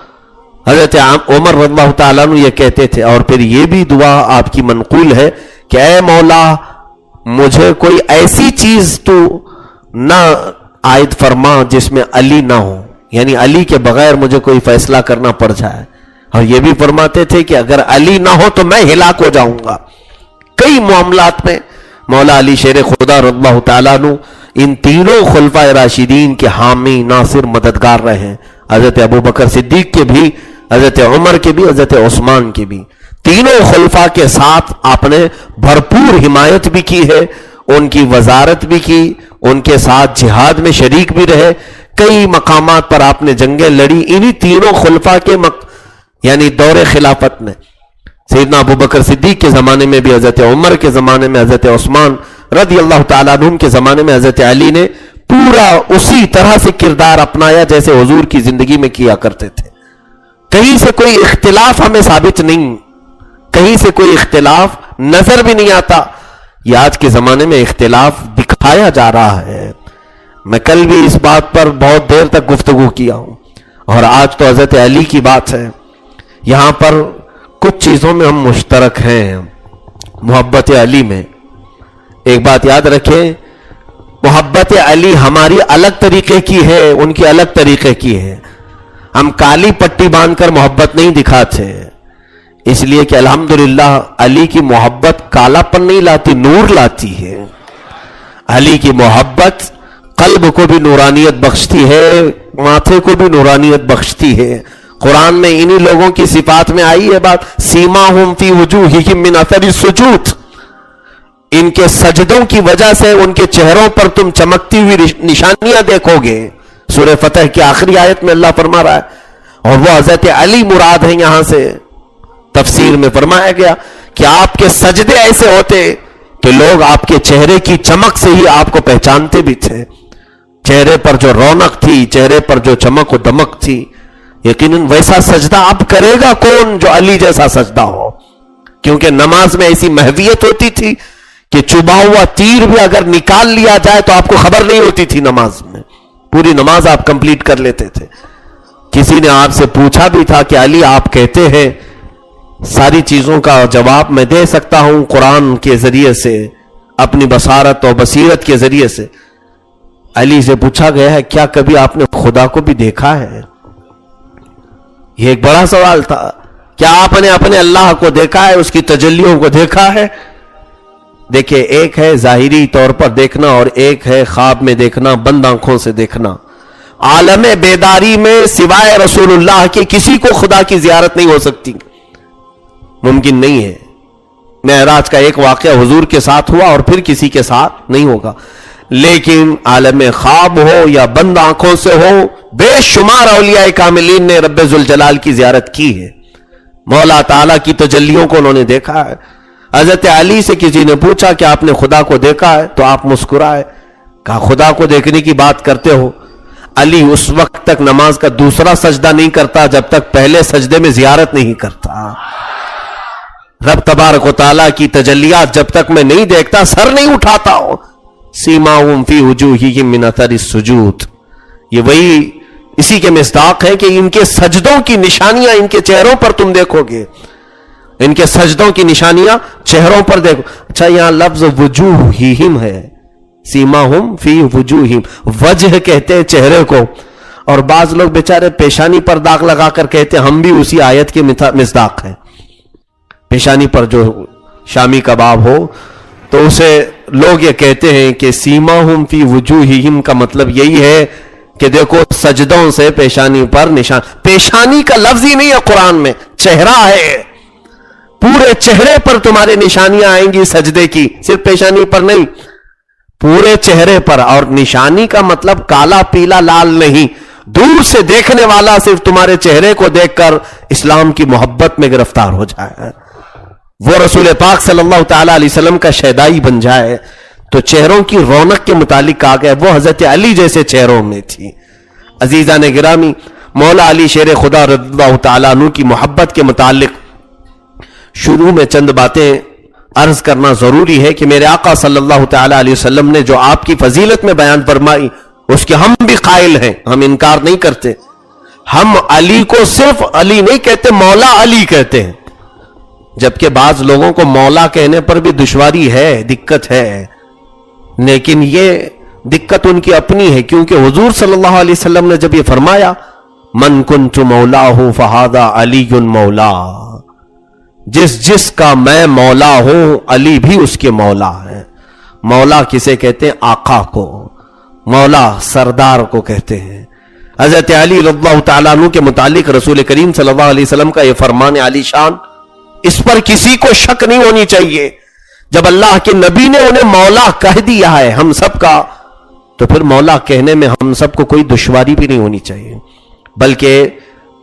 [SPEAKER 2] حضرت عمر رضی اللہ تعالیٰ عنہ یہ کہتے تھے، اور پھر یہ بھی دعا آپ کی منقول ہے کہ اے مولا مجھے کوئی ایسی چیز تو نہ عائد فرما جس میں علی نہ ہو، یعنی علی کے بغیر مجھے کوئی فیصلہ کرنا پڑ جائے۔ اور یہ بھی فرماتے تھے کہ اگر علی نہ ہو تو میں ہلاک ہو جاؤں گا۔ کئی معاملات میں مولا علی شیر خدا رضی اللہ تعالیٰ عنہ ان تینوں خلفائے راشدین کے حامی ناصر مددگار رہے ہیں، حضرت ابو بکر صدیق کے بھی، حضرت عمر کے بھی، حضرت عثمان کے بھی۔ تینوں خلفاء کے ساتھ آپ نے بھرپور حمایت بھی کی ہے، ان کی وزارت بھی کی، ان کے ساتھ جہاد میں شریک بھی رہے، کئی مقامات پر آپ نے جنگیں لڑی۔ انہی تینوں خلفاء کے یعنی دور خلافت میں سیدنا ابو بکر صدیق کے زمانے میں بھی، حضرت عمر کے زمانے میں، حضرت عثمان رضی اللہ تعالیٰ عنہ کے زمانے میں حضرت علی نے پورا اسی طرح سے کردار اپنایا جیسے حضور کی زندگی میں کیا کرتے تھے. کہیں سے کوئی اختلاف ہمیں ثابت نہیں، کہیں سے کوئی اختلاف نظر بھی نہیں آتا. یہ آج کے زمانے میں اختلاف دکھایا جا رہا ہے. میں کل بھی اس بات پر بہت دیر تک گفتگو کیا ہوں، اور آج تو حضرت علی کی بات ہے. یہاں پر کچھ چیزوں میں ہم مشترک ہیں. محبت علی میں ایک بات یاد رکھیں، محبت علی ہماری الگ طریقے کی ہے، ان کی الگ طریقے کی ہے. ہم کالی پٹی باندھ کر محبت نہیں دکھاتے، اس لیے کہ الحمدللہ علی کی محبت کالا پن نہیں لاتی، نور لاتی ہے. علی کی محبت قلب کو بھی نورانیت بخشتی ہے، ماتھے کو بھی نورانیت بخشتی ہے. قرآن میں انہی لوگوں کی صفات میں آئی ہے بات، سیماہم فی وجوہہم من اثر السجود، ان کے سجدوں کی وجہ سے ان کے چہروں پر تم چمکتی ہوئی نشانیاں دیکھو گے. سورہ فتح کی آخری آیت میں اللہ فرما رہا ہے، اور وہ حضرت علی مراد ہیں. یہاں سے تفسیر میں فرمایا گیا کہ آپ کے سجدے ایسے ہوتے کہ لوگ آپ کے چہرے کی چمک سے ہی آپ کو پہچانتے بھی تھے. چہرے پر جو رونق تھی، چہرے پر جو چمک و دمک تھی، یقیناً ویسا سجدہ اب کرے گا کون جو علی جیسا سجدہ ہو. کیونکہ نماز میں ایسی محویت ہوتی تھی کہ چبا ہوا تیر بھی اگر نکال لیا جائے تو آپ کو خبر نہیں ہوتی تھی. نماز میں پوری نماز آپ کمپلیٹ کر لیتے تھے. کسی نے آپ سے پوچھا بھی تھا کہ علی آپ کہتے ہیں ساری چیزوں کا جواب میں دے سکتا ہوں قرآن کے ذریعے سے، اپنی بصارت اور بصیرت کے ذریعے سے. علی سے پوچھا گیا ہے کیا کبھی آپ نے خدا کو بھی دیکھا ہے؟ یہ ایک بڑا سوال تھا. کیا آپ نے اپنے اللہ کو دیکھا ہے، اس کی تجلیوں کو دیکھا ہے؟ دیکھیں، ایک ہے ظاہری طور پر دیکھنا اور ایک ہے خواب میں دیکھنا، بند آنکھوں سے دیکھنا. عالم بیداری میں سوائے رسول اللہ کے کسی کو خدا کی زیارت نہیں ہو سکتی، ممکن نہیں ہے. معراج کا ایک واقعہ حضور کے ساتھ ہوا اور پھر کسی کے ساتھ نہیں ہوگا. لیکن عالم خواب ہو یا بند آنکھوں سے ہو، بے شمار اولیاء کاملین نے رب ذوالجلال کی زیارت کی ہے. مولا تعالیٰ کی تجلیوں کو انہوں نے دیکھا ہے. حضرت علی سے کسی نے پوچھا کہ آپ نے خدا کو دیکھا ہے؟ تو آپ مسکرائے، کہا خدا کو دیکھنے کی بات کرتے ہو. علی اس وقت تک نماز کا دوسرا سجدہ نہیں کرتا جب تک پہلے سجدے میں زیارت نہیں کرتا. رب تبارک و تعالیٰ کی تجلیات جب تک میں نہیں دیکھتا سر نہیں اٹھاتا ہوں. سیماہم فی وجوہہم من اثر السجود، یہ وہی اسی کے مصداق ہے کہ ان کے سجدوں کی نشانیاں ان کے چہروں پر تم دیکھو گے. ان کے سجدوں کی نشانیاں چہروں پر دیکھو. اچھا، یہاں لفظ وجوہہم ہے، سیماہم فی وجوہہم، وجہ کہتے ہیں چہرے کو، اور بعض لوگ بیچارے پیشانی پر داغ لگا کر کہتے ہیں ہم بھی اسی آیت کے مصداق ہیں. پیشانی پر جو شامی کباب ہو تو اسے لوگ یہ کہتے ہیں کہ سیماہم فی وجوہہم کا مطلب یہی ہے کہ دیکھو سجدوں سے پیشانی پر نشان. پیشانی کا لفظ ہی نہیں ہے قرآن میں، چہرہ ہے. پورے چہرے پر تمہارے نشانیاں آئیں گی سجدے کی، صرف پیشانی پر نہیں، پورے چہرے پر. اور نشانی کا مطلب کالا پیلا لال نہیں، دور سے دیکھنے والا صرف تمہارے چہرے کو دیکھ کر اسلام کی محبت میں گرفتار ہو جائے، وہ رسول پاک صلی اللہ تعالی علیہ وسلم کا شیدائی بن جائے. تو چہروں کی رونق کے متعلق کہا گیا وہ حضرت علی جیسے چہروں میں تھی. عزیزان گرامی، مولا علی شیر خدا رضی اللہ تعالیٰ عنہ کی محبت کے متعلق شروع میں چند باتیں عرض کرنا ضروری ہے کہ میرے آقا صلی اللہ تعالی علیہ وسلم نے جو آپ کی فضیلت میں بیان فرمائی اس کے ہم بھی قائل ہیں، ہم انکار نہیں کرتے. ہم علی کو صرف علی نہیں کہتے، مولا علی کہتے ہیں. جبکہ بعض لوگوں کو مولا کہنے پر بھی دشواری ہے، دقت ہے، لیکن یہ دقت ان کی اپنی ہے، کیونکہ حضور صلی اللہ علیہ وسلم نے جب یہ فرمایا من کنت مولاہ فہذا علی مولا، جس کا میں مولا ہوں علی بھی اس کے مولا ہے. مولا کسے کہتے ہیں؟ آقا کو. مولا سردار کو کہتے ہیں. حضرت علی رضی اللہ تعالیٰ عنہ کے متعلق رسول کریم صلی اللہ علیہ وسلم کا یہ فرمان عالی شان، اس پر کسی کو شک نہیں ہونی چاہیے. جب اللہ کے نبی نے انہیں مولا کہہ دیا ہے ہم سب کا، تو پھر مولا کہنے میں ہم سب کو کوئی دشواری بھی نہیں ہونی چاہیے. بلکہ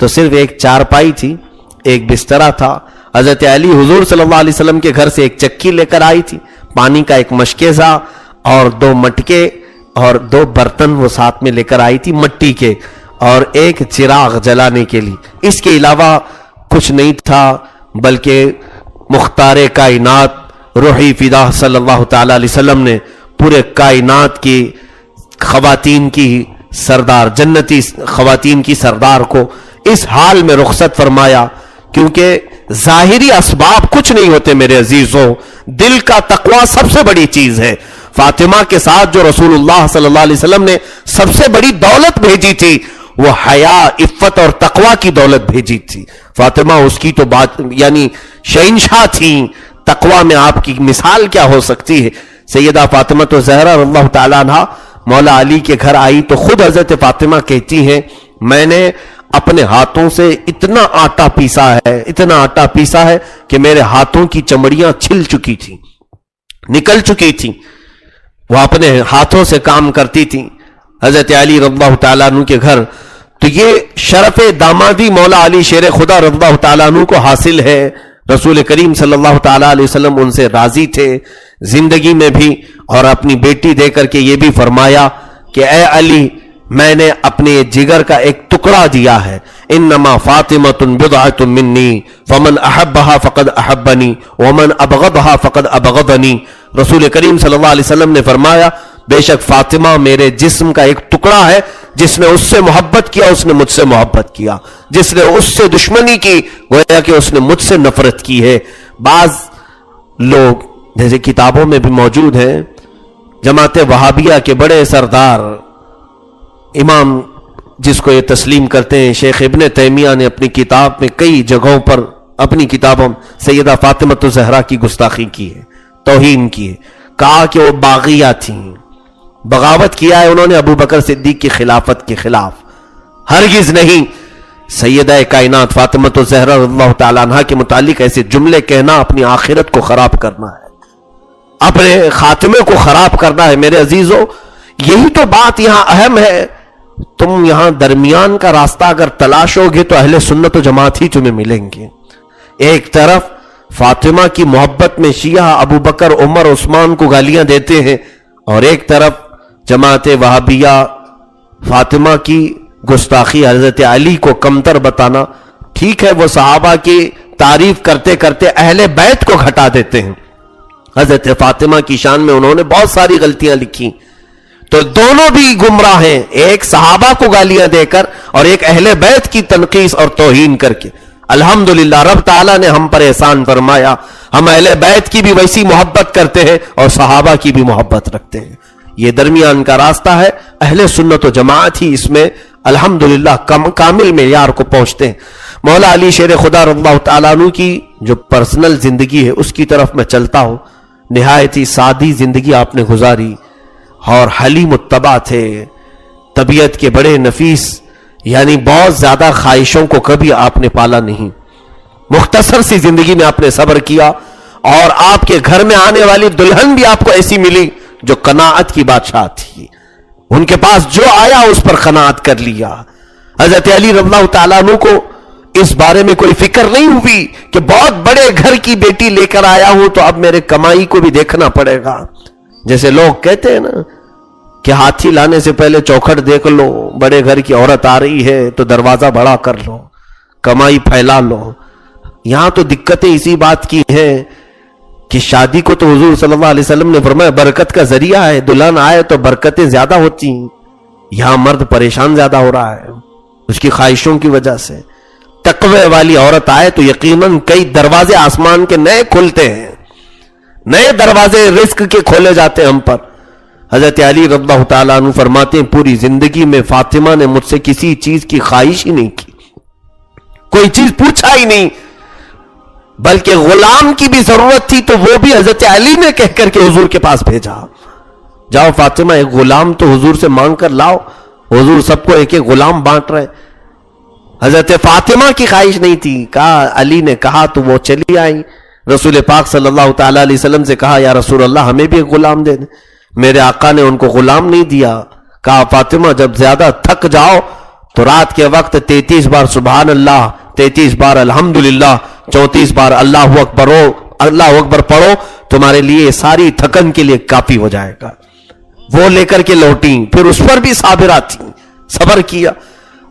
[SPEAKER 2] تو صرف ایک چارپائی تھی، ایک بسترا تھا. حضرت علی حضور صلی اللہ علیہ وسلم کے گھر سے ایک چکی لے کر آئی تھی، پانی کا ایک مشکیزہ اور 2 مٹکے اور 2 برتن وہ ساتھ میں لے کر آئی تھی مٹی کے، اور ایک چراغ جلانے کے لیے. اس کے علاوہ کچھ نہیں تھا، بلکہ مختار کائنات روحی فدا صلی اللہ تعالی علیہ وسلم نے پورے کائنات کی خواتین کی سردار، جنتی خواتین کی سردار کو اس حال میں رخصت فرمایا. کیونکہ ظاہری اسباب کچھ نہیں ہوتے میرے عزیزوں، دل کا تقوی سب سے بڑی چیز ہے. فاطمہ کے ساتھ جو رسول اللہ صلی اللہ علیہ وسلم نے سب سے بڑی دولت بھیجی تھی وہ حیا، عفت اور تقوی کی دولت بھیجی تھی. فاطمہ اس کی تو بات یعنی شہنشاہ تھیں. تقوی میں آپ کی مثال کیا ہو سکتی ہے. سیدہ فاطمہ تو زہرا رضی اللہ تعالیٰ عنہا مولا علی کے گھر آئی تو خود حضرت فاطمہ کہتی ہیں میں نے اپنے ہاتھوں سے اتنا آٹا پیسا ہے کہ میرے ہاتھوں کی چمڑیاں چھل چکی تھی، نکل چکی تھی. وہ اپنے ہاتھوں سے کام کرتی تھی حضرت علی رضی اللہ تعالیٰ عنہ کے گھر. تو یہ شرف دامادی مولا علی شیر خدا رضی اللہ تعالیٰ عنہ کو حاصل ہے. رسول کریم صلی اللہ تعالیٰ علیہ وسلم ان سے راضی تھے زندگی میں بھی، اور اپنی بیٹی دے کر کے یہ بھی فرمایا کہ اے علی میں نے اپنے جگر کا ایک ٹکڑا دیا ہے. انما فاطمۃ بضعۃ منی فمن احبها فقد احبنی ومن ابغضها فقد ابغضنی. رسول کریم صلی اللہ علیہ وسلم نے فرمایا بے شک فاطمہ میرے جسم کا ایک ٹکڑا ہے، جس نے اس سے محبت کیا اس نے مجھ سے محبت کیا، جس نے اس سے دشمنی کی گویا کہ اس نے مجھ سے نفرت کی ہے. بعض لوگ جیسے کتابوں میں بھی موجود ہیں، جماعت وہابیہ کے بڑے سردار امام جس کو یہ تسلیم کرتے ہیں شیخ ابن تیمیہ نے اپنی کتاب میں کئی جگہوں پر اپنی کتابوں سیدہ فاطمہ الزہرا کی گستاخی کی ہے، توہین کی ہے، کہا کہ وہ باغیہ تھیں، بغاوت کیا ہے انہوں نے ابو بکر صدیق کی خلافت کے خلاف. ہرگز نہیں. سیدہ کائنات فاطمہ الزہرا رضی اللہ تعالیٰ عنہ کے متعلق ایسے جملے کہنا اپنی آخرت کو خراب کرنا ہے، اپنے خاتمے کو خراب کرنا ہے. میرے عزیزو یہی تو بات یہاں اہم ہے. تم یہاں درمیان کا راستہ اگر تلاشو گے تو اہل سنت و جماعت ہی تمہیں ملیں گے. ایک طرف فاطمہ کی محبت میں شیعہ ابو بکر عمر عثمان کو گالیاں دیتے ہیں، اور ایک طرف جماعت وہابیہ فاطمہ کی گستاخی حضرت علی کو کمتر بتانا. ٹھیک ہے وہ صحابہ کی تعریف کرتے کرتے اہل بیت کو گھٹا دیتے ہیں. حضرت فاطمہ کی شان میں انہوں نے بہت ساری غلطیاں لکھی، تو دونوں بھی گمراہ ہیں، ایک صحابہ کو گالیاں دے کر اور ایک اہل بیت کی تنقیص اور توہین کر کے. الحمدللہ رب تعالیٰ نے ہم پر احسان فرمایا، ہم اہل بیت کی بھی ویسی محبت کرتے ہیں اور صحابہ کی بھی محبت رکھتے ہیں. یہ درمیان کا راستہ ہے. اہل سنت و جماعت ہی اس میں الحمدللہ کامل معیار کو پہنچتے ہیں. مولا علی شیر خدا رضی اللہ تعالیٰ عنہ کی جو پرسنل زندگی ہے اس کی طرف میں چلتا ہوں. نہایت ہی سادی زندگی آپ نے گزاری اور حلیم متبع تھے، طبیعت کے بڑے نفیس، یعنی بہت زیادہ خواہشوں کو کبھی آپ نے پالا نہیں. مختصر سی زندگی میں آپ نے صبر کیا، اور آپ کے گھر میں آنے والی دلہن بھی آپ کو ایسی ملی جو قناعت کی بادشاہ تھی. ان کے پاس جو آیا اس پر قناعت کر لیا. حضرت علی رضی اللہ تعالیٰ عنہ کو اس بارے میں کوئی فکر نہیں ہوئی کہ بہت بڑے گھر کی بیٹی لے کر آیا ہوں تو اب میرے کمائی کو بھی دیکھنا پڑے گا. جیسے لوگ کہتے ہیں نا کہ ہاتھی لانے سے پہلے چوکھٹ دیکھ لو، بڑے گھر کی عورت آ رہی ہے تو دروازہ بڑا کر لو، کمائی پھیلا لو. یہاں تو دقتیں اسی بات کی ہیں کہ شادی کو تو حضور صلی اللہ علیہ وسلم نے فرمایا برکت کا ذریعہ ہے، دلہن آئے تو برکتیں زیادہ ہوتی ہیں. یہاں مرد پریشان زیادہ ہو رہا ہے اس کی خواہشوں کی وجہ سے. تقوی والی عورت آئے تو یقیناً کئی دروازے آسمان کے نئے کھلتے ہیں، نئے دروازے رزق کے کھولے جاتے ہیں ہم پر. حضرت علی رضی اللہ تعالیٰ عنہ فرماتے ہیں پوری زندگی میں فاطمہ نے مجھ سے کسی چیز کی خواہش ہی نہیں کی، کوئی چیز پوچھا ہی نہیں، بلکہ غلام کی بھی ضرورت تھی تو وہ بھی حضرت علی نے کہہ کر کے حضور کے پاس بھیجا، جاؤ فاطمہ ایک غلام تو حضور سے مانگ کر لاؤ. حضور سب کو ایک ایک غلام بانٹ رہے. حضرت فاطمہ کی خواہش نہیں تھی، کہا علی نے کہا تو وہ چلی آئی. رسول پاک صلی اللہ تعالیٰ علیہ وسلم سے کہا یا رسول اللہ ہمیں بھی ایک غلام دے دیں. میرے آقا نے ان کو غلام نہیں دیا، کہا فاطمہ جب زیادہ تھک جاؤ تو رات کے وقت 33 بار سبحان اللہ، 33 بار الحمدللہ، 34 بار اللہ اکبر پڑھو، تمہارے لیے ساری تھکن کے لیے کافی ہو جائے گا۔ وہ لے کر کے لوٹیں، پھر اس پر بھی صابرہ تھیں، صبر کیا۔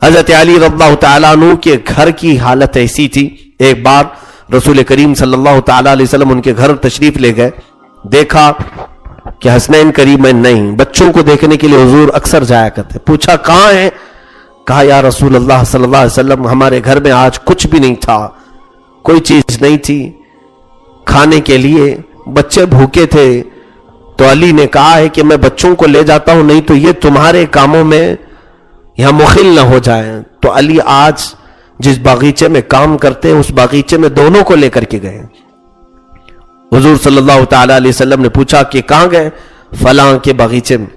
[SPEAKER 2] حضرت علی رضی اللہ تعالیٰ عنہ کے گھر کی حالت ایسی تھی، ایک بار رسول کریم صلی اللہ تعالیٰ علیہ وسلم ان کے گھر تشریف لے گئے، دیکھا کہ حسنین کریمین نہیں، بچوں کو دیکھنے کے لیے حضور اکثر جایا کرتے، پوچھا کہاں ہیں؟ کہا یا رسول اللہ صلی اللہ علیہ وسلم ہمارے گھر میں آج کچھ بھی نہیں تھا، کوئی چیز نہیں تھی کھانے کے لیے، بچے بھوکے تھے۔ تو علی نے کہا ہے کہ میں بچوں کو لے جاتا ہوں، نہیں تو یہ تمہارے کاموں میں یہاں مخل نہ ہو جائیں۔ تو علی آج جس باغیچے میں کام کرتے ہیں اس باغیچے میں دونوں کو لے کر کے گئے۔ حضور صلی اللہ تعالیٰ علیہ وسلم نے پوچھا کہ کہاں گئے؟ فلاں کے باغیچے میں۔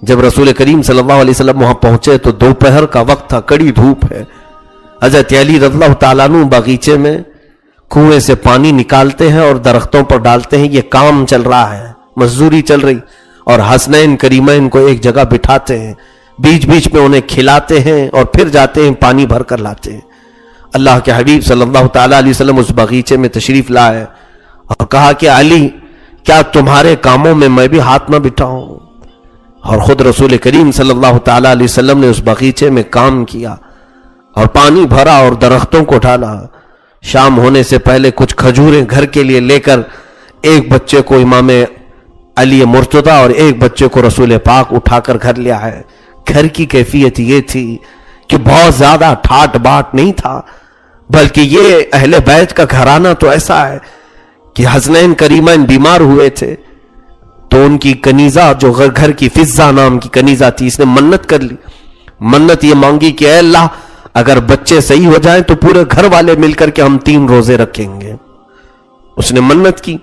[SPEAKER 2] جب رسول کریم صلی اللہ علیہ وسلم وہاں پہنچے تو دوپہر کا وقت تھا، کڑی دھوپ ہے۔ حضرت علی رضی اللہ تعالیٰ عنہ باغیچے میں کنویں سے پانی نکالتے ہیں اور درختوں پر ڈالتے ہیں، یہ کام چل رہا ہے، مزدوری چل رہی، اور حسنین کریمین کو ایک جگہ بٹھاتے ہیں، بیچ بیچ میں انہیں کھلاتے ہیں اور پھر جاتے ہیں پانی بھر کر لاتے ہیں۔ اللہ کے حبیب صلی اللہ تعالیٰ علیہ وسلم اس باغیچے میں تشریف لائے اور کہا کہ علی کیا تمہارے کاموں میں میں بھی ہاتھ نہ بٹھاؤں؟ اور خود رسول کریم صلی اللہ تعالیٰ علیہ وسلم نے اس باغیچے میں کام کیا اور پانی بھرا اور درختوں کو ڈالا۔ شام ہونے سے پہلے کچھ کھجوریں گھر کے لیے لے کر ایک بچے کو امام علی مرتضی اور ایک بچے کو رسول پاک اٹھا کر گھر لے آئے۔ گھر کی کیفیت یہ تھی کہ بہت زیادہ ٹھاٹ باٹ نہیں تھا، بلکہ یہ اہل بیت کا گھرانہ تو ایسا ہے کہ حسنین کریمین بیمار ہوئے تھے تو ان کی کنیزہ جو گھر کی فضہ نام کی کنیزہ تھی، اس نے منت کر لی، منت یہ مانگی کہ اے اللہ اگر بچے صحیح ہو جائیں تو پورے گھر والے مل کر کے ہم 3 روزے رکھیں گے۔ اس نے منت کی،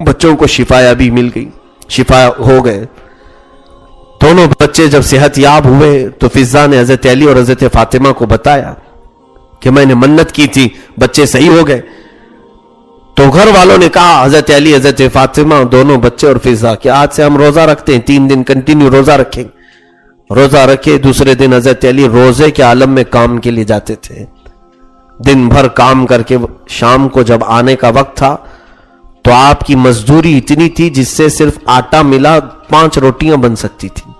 [SPEAKER 2] بچوں کو شفا یابی مل گئی، شفا ہو گئے۔ دونوں بچے جب صحت یاب ہوئے تو فضہ نے حضرت علی اور حضرت فاطمہ کو بتایا کہ میں نے منت کی تھی، بچے صحیح ہو گئے۔ تو گھر والوں نے کہا حضرت علی حضرت فاطمہ دونوں بچے اور فضہ کہ آج سے ہم روزہ رکھتے ہیں، 3 دن کنٹینیو روزہ رکھیں۔ روزہ رکھے، دوسرے دن حضرت علی روزے کے عالم میں کام کے لیے جاتے تھے، دن بھر کام کر کے شام کو جب آنے کا وقت تھا تو آپ کی مزدوری اتنی تھی جس سے صرف آٹا ملا 5 روٹیاں بن سکتی تھی،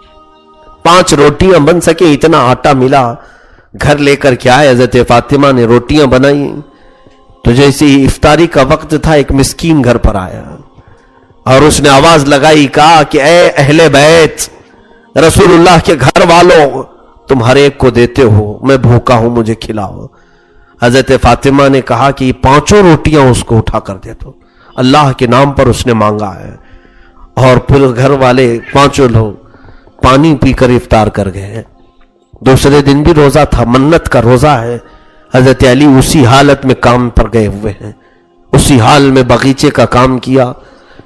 [SPEAKER 2] 5 روٹیاں بن سکے اتنا آٹا ملا۔ گھر لے کر کے آئے، حضرت فاطمہ نے روٹیاں بنائی تو جیسے ہی افطاری کا وقت تھا ایک مسکین گھر پر آیا اور اس نے آواز لگائی، کہا کہ اے اہل بیت، رسول اللہ کے گھر والوں، تم ہر ایک کو دیتے ہو، میں بھوکا ہوں، مجھے کھلاؤ۔ حضرت فاطمہ نے کہا کہ یہ 5 روٹیاں اس کو اٹھا کر دے دو، اللہ کے نام پر اس نے مانگا ہے۔ اور پھر گھر والے 5 لوگ پانی پی کر افطار کر گئے۔ دوسرے دن بھی روزہ تھا، منت کا روزہ ہے۔ حضرت علی اسی حالت میں کام پر گئے ہوئے ہیں، اسی حال میں باغیچے کا کام کیا۔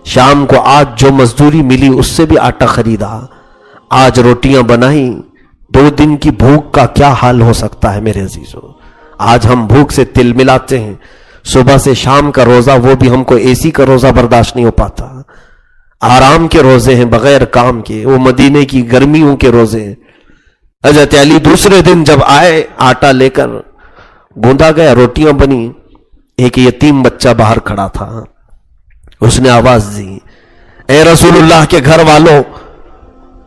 [SPEAKER 2] شام کو آج جو مزدوری ملی اس سے بھی آٹا خریدا، آج روٹیاں بنائی۔ 2 دن کی بھوک کا کیا حال ہو سکتا ہے میرے عزیزو؟ آج ہم بھوک سے تل ملاتے ہیں، صبح سے شام کا روزہ، وہ بھی ہم کو اے سی کا روزہ برداشت نہیں ہو پاتا، آرام کے روزے ہیں بغیر کام کے، وہ مدینے کی گرمیوں کے روزے ہیں۔ حضرت علی دوسرے دن جب آئے، آٹا لے کر گوندا گیا، روٹیاں بنی، ایک یتیم بچہ باہر کھڑا تھا، اس نے آواز دی، اے رسول اللہ کے گھر والوں،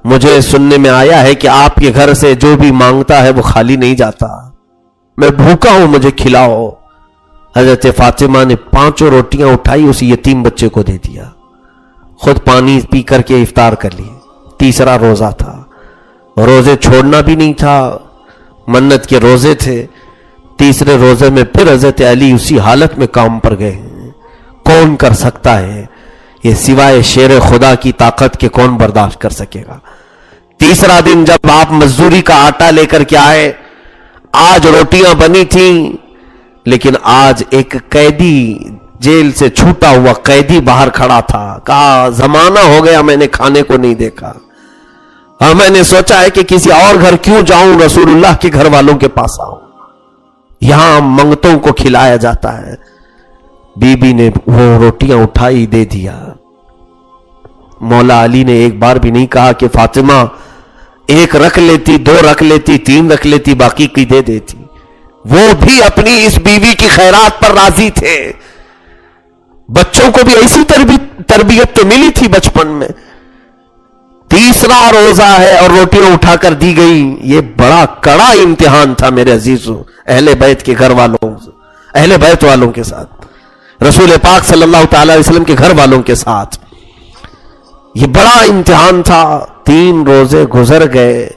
[SPEAKER 2] مجھے سننے میں آیا ہے کہ آپ کے گھر سے جو بھی مانگتا ہے وہ خالی نہیں جاتا، میں بھوکا ہوں، مجھے کھلاؤ۔ حضرت فاطمہ نے 5 روٹیاں اٹھائی، اس یتیم بچے کو دے دیا، خود پانی پی کر کے افطار کر لی۔ تیسرا روزہ تھا، روزے چھوڑنا بھی نہیں تھا، منت کے روزے تھے۔ تیسرے روزے میں پھر حضرت علی اسی حالت میں کام پر گئے ہیں۔ کون کر سکتا ہے یہ سوائے شیر خدا کی طاقت کے؟ کون برداشت کر سکے گا؟ تیسرا دن جب آپ مزدوری کا آٹا لے کر کے آئے، آج روٹیاں بنی تھیں، لیکن آج ایک قیدی، جیل سے چھوٹا ہوا قیدی باہر کھڑا تھا، کہا زمانہ ہو گیا میں نے کھانے کو نہیں دیکھا، اور میں نے سوچا ہے کہ کسی اور گھر کیوں جاؤں، رسول اللہ کے گھر والوں کے پاس آؤں، یہاں منگتوں کو کھلایا جاتا ہے۔ بی بی نے وہ روٹیاں اٹھائی، دے دیا۔ مولا علی نے ایک بار بھی نہیں کہا کہ فاطمہ ایک رکھ لیتی, 2 رکھ لیتی, 3 رکھ لیتی, باقی کی دے دیتی. وہ بھی اپنی اس بیوی کی خیرات پر راضی تھے. بچوں کو بھی ایسی تربیت تو ملی تھی بچپن میں. تیسرا روزہ ہے اور روٹیاں اٹھا کر دی گئی. یہ بڑا کڑا امتحان تھا میرے عزیزوں, اہل بیت کے گھر والوں, اہل بیت والوں کے ساتھ, رسول پاک صلی اللہ تعالی علیہ وسلم کے گھر والوں کے ساتھ. یہ بڑا امتحان تھا. 3 روزے گزر گئے.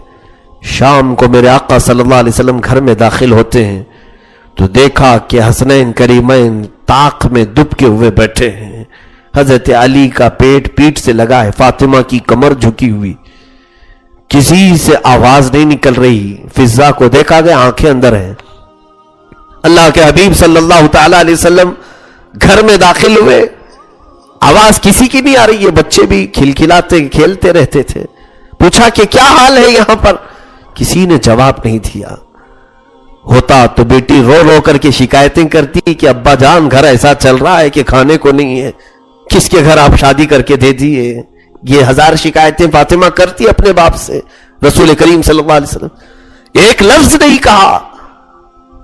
[SPEAKER 2] شام کو میرے آقا صلی اللہ علیہ وسلم گھر میں داخل ہوتے ہیں تو دیکھا کہ حسنین کریمین طاق میں دبکے ہوئے بیٹھے ہیں. حضرت علی کا پیٹ سے لگا ہے, فاطمہ کی کمر جھکی ہوئی, کسی سے آواز نہیں نکل رہی. فضا کو دیکھا گیا, آنکھیں اندر ہیں. اللہ کے حبیب صلی اللہ تعالی علیہ وسلم گھر میں داخل ہوئے, آواز کسی کی نہیں آ رہی ہے. بچے بھی کھلکھلاتے کھیلتے رہتے تھے. پوچھا کہ کیا حال ہے یہاں پر, کسی نے جواب نہیں دیا. ہوتا تو بیٹی رو رو کر کے شکایتیں کرتی کہ ابا جان گھر ایسا چل رہا ہے کہ کھانے کو نہیں ہے, کس کے گھر آپ شادی کر کے دے دیے. یہ 1000 شکایتیں فاطمہ کرتی اپنے باپ سے. رسول کریم صلی اللہ علیہ وسلم ایک لفظ نہیں کہا.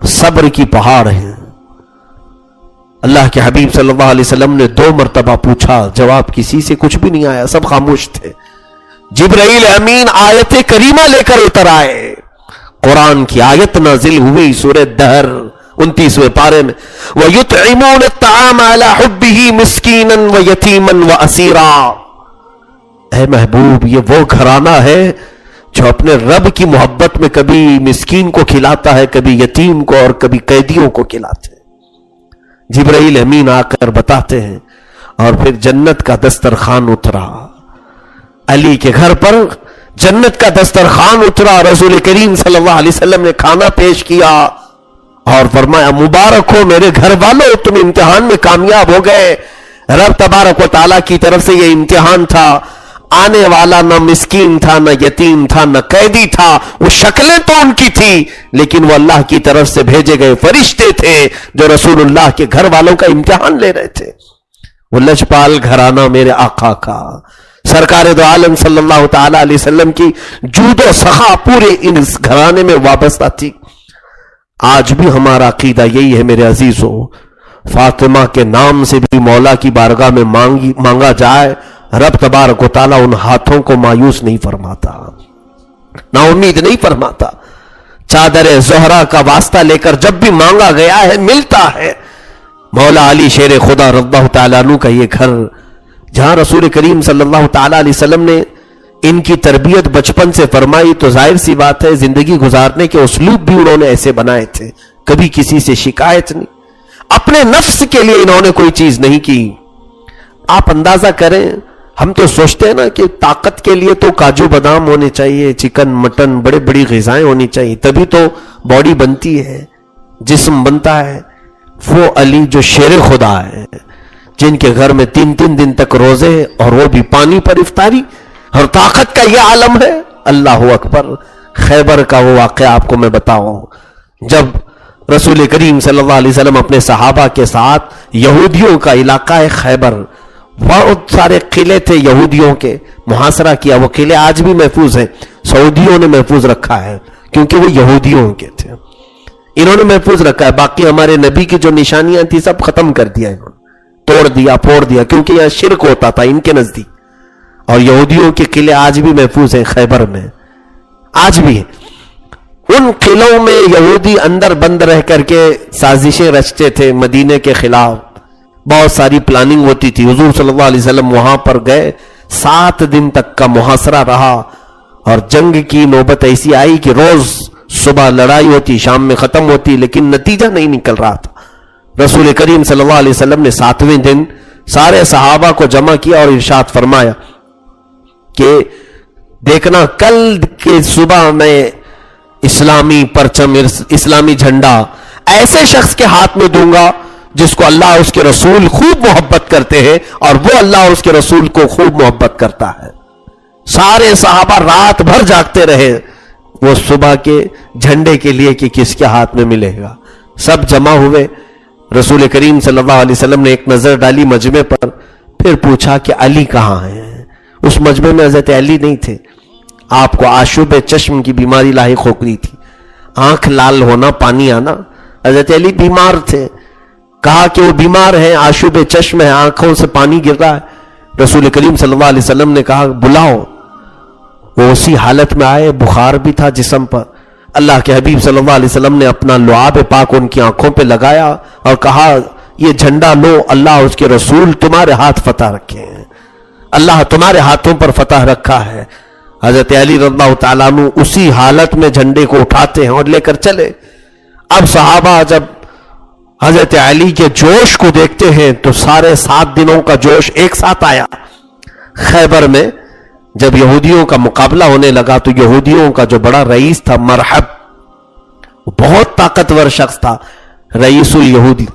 [SPEAKER 2] صبر کی پہاڑ ہیں. اللہ کے حبیب صلی اللہ علیہ وسلم نے 2 مرتبہ پوچھا, جواب کسی سے کچھ بھی نہیں آیا, سب خاموش تھے. جبرائیل امین آیت کریمہ لے کر اتر آئے. قرآن کی آیت نازل ہوئی سورہ دہر 29ویں پارے میں, وَيُطْعِمُونَ الطَّعَامَ عَلَى حُبِّهِ مِسْكِينًا وَيَتِيمًا وَأَسِيرًا. اے محبوب, یہ وہ گھرانہ ہے جو اپنے رب کی محبت میں کبھی مسکین کو کھلاتا ہے, کبھی یتیم کو اور کبھی قیدیوں کو کھلاتے ہیں. جبرائیل امین آ کر بتاتے ہیں. اور پھر جنت کا دسترخوان اترا. علی کے گھر پر جنت کا دسترخوان اترا. رسول کریم صلی اللہ علیہ وسلم نے کھانا پیش کیا اور فرمایا, مبارک ہو میرے گھر والوں, تم امتحان میں کامیاب ہو گئے. رب تبارک و تعالیٰ کی طرف سے یہ امتحان تھا. آنے والا نہ مسکین تھا, نہ یتیم تھا, نہ قیدی تھا. وہ شکلیں تو ان کی تھی, لیکن وہ اللہ کی طرف سے بھیجے گئے فرشتے تھے جو رسول اللہ کے گھر والوں کا امتحان لے رہے تھے. وہ لجپال گھرانہ میرے آقا کا, سرکار دو عالم صلی اللہ تعالی علیہ وسلم کی جود و سخا پورے اس گھرانے میں وابستہ تھی. آج بھی ہمارا عقیدہ یہی ہے میرے عزیزوں, فاطمہ کے نام سے بھی مولا کی بارگاہ میں مانگا جائے, رب تبارک و تعالیٰ ان ہاتھوں کو مایوس نہیں فرماتا, نا امید نہیں فرماتا. چادر زہرا کا واسطہ لے کر جب بھی مانگا گیا ہے ملتا ہے. مولا علی شیر خدا رضی اللہ تعالیٰ عنہ کا یہ گھر, جہاں رسول کریم صلی اللہ تعالیٰ علیہ وسلم نے ان کی تربیت بچپن سے فرمائی, تو ظاہر سی بات ہے زندگی گزارنے کے اسلوب بھی انہوں نے ایسے بنائے تھے. کبھی کسی سے شکایت نہیں, اپنے نفس کے لیے انہوں نے کوئی چیز نہیں کی. آپ اندازہ کریں, ہم تو سوچتے ہیں نا کہ طاقت کے لیے تو کاجو بادام ہونے چاہیے, چکن مٹن, بڑی غذائیں ہونی چاہیے, تبھی تو باڈی بنتی ہے, جسم بنتا ہے. وہ علی جو شیر خدا ہے, جن کے گھر میں 3 دن تک روزے اور وہ بھی پانی پر افطاری, اور طاقت کا یہ عالم ہے. اللہ اکبر. خیبر کا وہ واقعہ آپ کو میں بتاؤں, جب رسول کریم صلی اللہ علیہ وسلم اپنے صحابہ کے ساتھ یہودیوں کا علاقہ ہے خیبر, بہت سارے قلعے تھے یہودیوں کے, محاصرہ کیا. وہ قلعے آج بھی محفوظ ہیں, سعودیوں نے محفوظ رکھا ہے کیونکہ وہ یہودیوں کے تھے, انہوں نے محفوظ رکھا ہے. باقی ہمارے نبی کی جو نشانیاں تھی سب ختم کر دیا انہوں نے, توڑ دیا, پھوڑ دیا, کیونکہ یہاں شرک ہوتا تھا ان کے نزدیک. اور یہودیوں کے قلعے آج بھی محفوظ ہیں خیبر میں, آج بھی. ان قلعوں میں یہودی اندر بند رہ کر کے سازشیں رچتے تھے مدینے کے خلاف, بہت ساری پلاننگ ہوتی تھی. حضور صلی اللہ علیہ وسلم وہاں پر گئے, 7 دن تک کا محاصرہ رہا, اور جنگ کی نوبت ایسی آئی کہ روز صبح لڑائی ہوتی, شام میں ختم ہوتی, لیکن نتیجہ نہیں نکل رہا تھا. رسول کریم صلی اللہ علیہ وسلم نے 7ویں دن سارے صحابہ کو جمع کیا اور ارشاد فرمایا کہ دیکھنا کل کے صبح میں اسلامی پرچم, اسلامی جھنڈا ایسے شخص کے ہاتھ میں دوں گا جس کو اللہ اور اس کے رسول خوب محبت کرتے ہیں, اور وہ اللہ اور اس کے رسول کو خوب محبت کرتا ہے. سارے صحابہ رات بھر جاگتے رہے وہ صبح کے جھنڈے کے لیے کہ کس کے ہاتھ میں ملے گا. سب جمع ہوئے, رسول کریم صلی اللہ علیہ وسلم نے ایک نظر ڈالی مجمع پر, پھر پوچھا کہ علی کہاں ہیں. اس مجمع میں حضرت علی نہیں تھے. آپ کو آشوب چشم کی بیماری لاحق ہو گئی تھی، آنکھ لال ہونا، پانی آنا. حضرت علی بیمار تھے، کہا کہ وہ بیمار ہیں، آشوب چشم ہے، آنکھوں سے پانی گر رہا ہے. رسول کریم صلی اللہ علیہ وسلم نے کہا بلاؤ. وہ اسی حالت میں آئے، بخار بھی تھا جسم پر. اللہ کے حبیب صلی اللہ علیہ وسلم نے اپنا لعاب پاک ان کی آنکھوں پہ لگایا اور کہا یہ جھنڈا لو، اللہ اس کے رسول تمہارے ہاتھ فتح رکھے ہیں، اللہ تمہارے ہاتھوں پر فتح رکھا ہے. حضرت علی رضی اللہ تعالیٰ عنہ اسی حالت میں جھنڈے کو اٹھاتے ہیں اور لے کر چلے. اب صحابہ جب حضرت علی کے جوش کو دیکھتے ہیں تو سارے 7 دنوں کا جوش ایک ساتھ آیا. خیبر میں جب یہودیوں کا مقابلہ ہونے لگا تو یہودیوں کا جو بڑا رئیس تھا مرحب، وہ بہت طاقتور شخص تھا، رئیس الیہودی،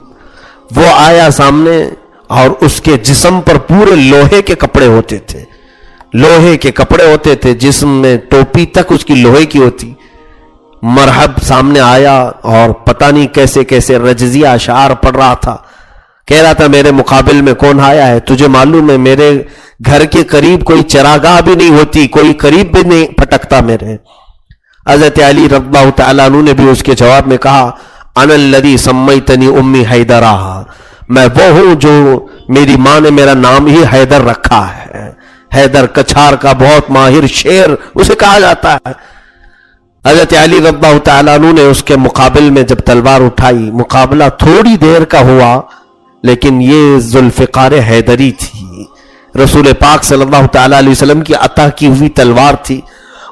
[SPEAKER 2] وہ آیا سامنے اور اس کے جسم پر پورے لوہے کے کپڑے ہوتے تھے، لوہے کے کپڑے ہوتے تھے، جسم میں ٹوپی تک اس کی لوہے کی ہوتی. مرحب سامنے آیا اور پتہ نہیں کیسے کیسے رجزیہ اشعار پڑھ رہا تھا. کہہ رہا تھا میرے مقابل میں کون آیا ہے؟ تجھے معلوم ہے میرے گھر کے قریب کوئی چراگاہ بھی نہیں ہوتی، کوئی قریب بھی نہیں پھٹکتا میرے. حضرت علی رضی اللہ تعالیٰ عنہ نے بھی اس کے جواب میں کہا انا الذی سمیتنی امی حیدرہ، میں وہ ہوں جو میری ماں نے میرا نام ہی حیدر رکھا ہے. حیدر کچھار کا بہت ماہر شیر اسے کہا جاتا ہے. حضرت علی رضی اللہ تعالیٰ عنہ نے اس کے مقابل میں جب تلوار اٹھائی، مقابلہ تھوڑی دیر کا ہوا لیکن یہ ذوالفقار حیدری تھی، رسول پاک صلی اللہ تعالیٰ علیہ وسلم کی عطا کی ہوئی تلوار تھی.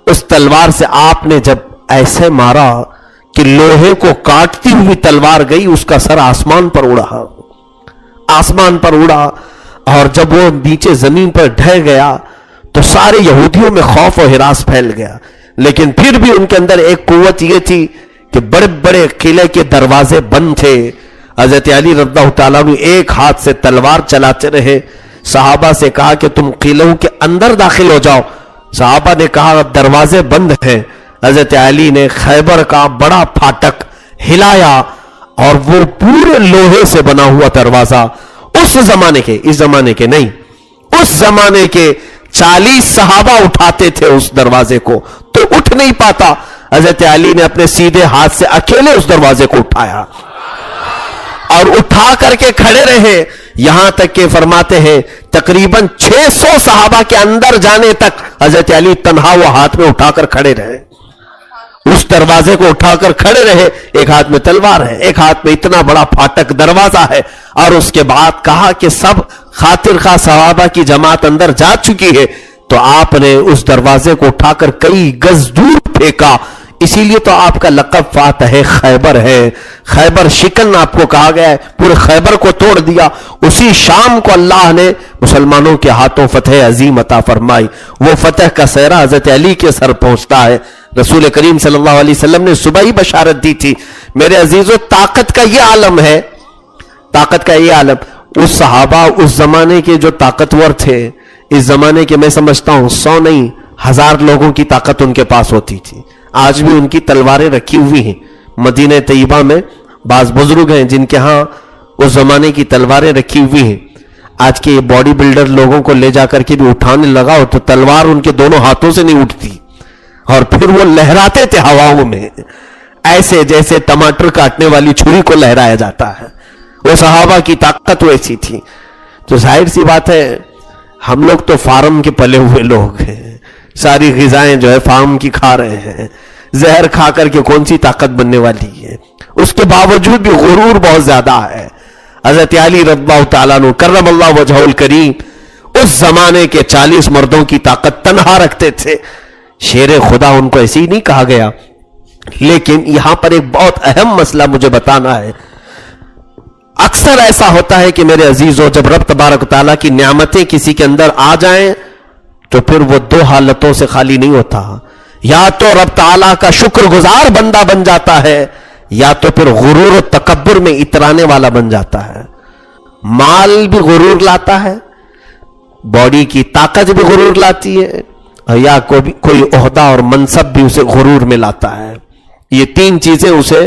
[SPEAKER 2] اس تلوار سے آپ نے جب ایسے مارا کہ لوہے کو کاٹتی ہوئی تلوار گئی، اس کا سر آسمان پر اڑا، آسمان پر اڑا، اور جب وہ نیچے زمین پر ڈھہ گیا تو سارے یہودیوں میں خوف و ہراس پھیل گیا. لیکن پھر بھی ان کے اندر ایک قوت یہ تھی کہ بڑے بڑے قلعے کے دروازے بند تھے. حضرت علی رضی اللہ تعالیٰ نے ایک ہاتھ سے تلوار چلاتے رہے. صحابہ سے کہا کہ تم قلعوں کے اندر داخل ہو جاؤ. صحابہ نے کہا دروازے بند ہیں. حضرت علی نے خیبر کا بڑا پھاٹک ہلایا اور وہ پورے لوہے سے بنا ہوا دروازہ، اس زمانے کے، اس زمانے کے نہیں، اس زمانے کے 40 صحابہ اٹھاتے تھے اس دروازے کو تو اٹھ نہیں پاتا. حضرت علی نے اپنے سیدھے ہاتھ سے اکیلے اس دروازے کو اٹھایا اور اٹھا کر کے کھڑے رہے، یہاں تک کہ فرماتے ہیں تقریباً 600 صحابہ کے اندر جانے تک حضرت علی تنہا وہ ہاتھ میں اٹھا کر کھڑے رہے، اس دروازے کو اٹھا کر کھڑے رہے. ایک ہاتھ میں تلوار ہے، ایک ہاتھ میں اتنا بڑا پھاٹک دروازہ ہے. اور اس کے بعد کہا کہ سب خاطر خواہ صحابہ کی جماعت اندر جا چکی ہے تو آپ نے اس دروازے کو اٹھا کر کئی گز دور پھینکا. اسی لیے تو آپ کا لقب فاتح خیبر ہے. خیبر شکن آپ کو کہا گیا ہے، پورے خیبر کو توڑ دیا. اسی شام کو اللہ نے مسلمانوں کے ہاتھوں فتح عظیم عطا فرمائی. وہ فتح کا سہرا حضرت علی کے سر پہنچتا ہے. رسول کریم صلی اللہ علیہ وسلم نے صبح ہی بشارت دی تھی. میرے عزیزو، طاقت کا یہ عالم ہے، طاقت کا یہ عالم. اس صحابہ اس زمانے کے جو طاقتور تھے، اس زمانے کے میں سمجھتا ہوں 100 نہیں 1000 لوگوں کی طاقت ان کے پاس ہوتی تھی. آج بھی ان کی تلواریں رکھی ہوئی ہیں مدینہ طیبہ میں. بعض بزرگ ہیں جن کے ہاں اس زمانے کی تلواریں رکھی ہوئی ہیں. آج کے باڈی بلڈر لوگوں کو لے جا کر کے بھی اٹھانے لگاؤ تو تلوار ان کے دونوں ہاتھوں سے نہیں اٹھتی اور پھر وہ لہراتے تھے ہواؤں میں، ایسے جیسے ٹماٹر کاٹنے والی چھری کو لہرایا جاتا ہے. وہ صحابہ کی طاقت ویسی تھی. تو ظاہر سی بات ہے ہم لوگ تو فارم کے پلے ہوئے لوگ ہیں، ساری غذائیں جو ہے فارم کی کھا رہے ہیں. زہر کھا کر کے کون سی طاقت بننے والی ہے؟ اس کے باوجود بھی غرور بہت زیادہ ہے. حضرت علی رضی اللہ تعالیٰ عنہ کرم اللہ وجہہ الکریم اس زمانے کے 40 مردوں کی طاقت تنہا رکھتے تھے. شیر خدا ان کو ایسے ہی نہیں کہا گیا. لیکن یہاں پر ایک بہت اہم مسئلہ مجھے بتانا ہے. اکثر ایسا ہوتا ہے کہ میرے عزیزوں، جب رب تبارک تعالیٰ کی نعمتیں کسی کے اندر آ جائیں تو پھر وہ 2 حالتوں سے خالی نہیں ہوتا. یا تو رب تعالیٰ کا شکر گزار بندہ بن جاتا ہے، یا تو پھر غرور و تکبر میں اترانے والا بن جاتا ہے. مال بھی غرور لاتا ہے، باڈی کی طاقت بھی غرور لاتی ہے، یا کوئی عہدہ اور منصب بھی اسے غرور میں لاتا ہے. یہ 3 چیزیں اسے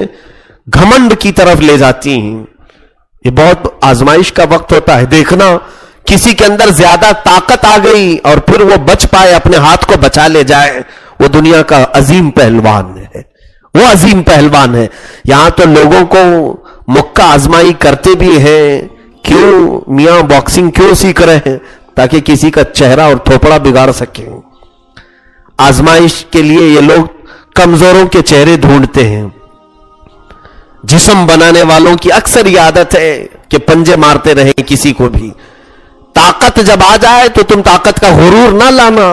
[SPEAKER 2] گھمنڈ کی طرف لے جاتی ہیں. یہ بہت آزمائش کا وقت ہوتا ہے. دیکھنا کسی کے اندر زیادہ طاقت آ گئی اور پھر وہ بچ پائے، اپنے ہاتھ کو بچا لے جائے، وہ دنیا کا عظیم پہلوان ہے، وہ عظیم پہلوان ہے. یہاں تو لوگوں کو مکہ آزمائی کرتے بھی ہیں. کیوں میاں باکسنگ کیوں سیکھ رہے ہیں؟ تاکہ کسی کا چہرہ اور تھوپڑا بگاڑ سکیں. آزمائش کے لیے یہ لوگ کمزوروں کے چہرے ڈھونڈتے ہیں. جسم بنانے والوں کی اکثر یہ عادت ہے کہ پنجے مارتے رہیں کسی کو بھی. طاقت جب آ جائے تو تم طاقت کا غرور نہ لانا.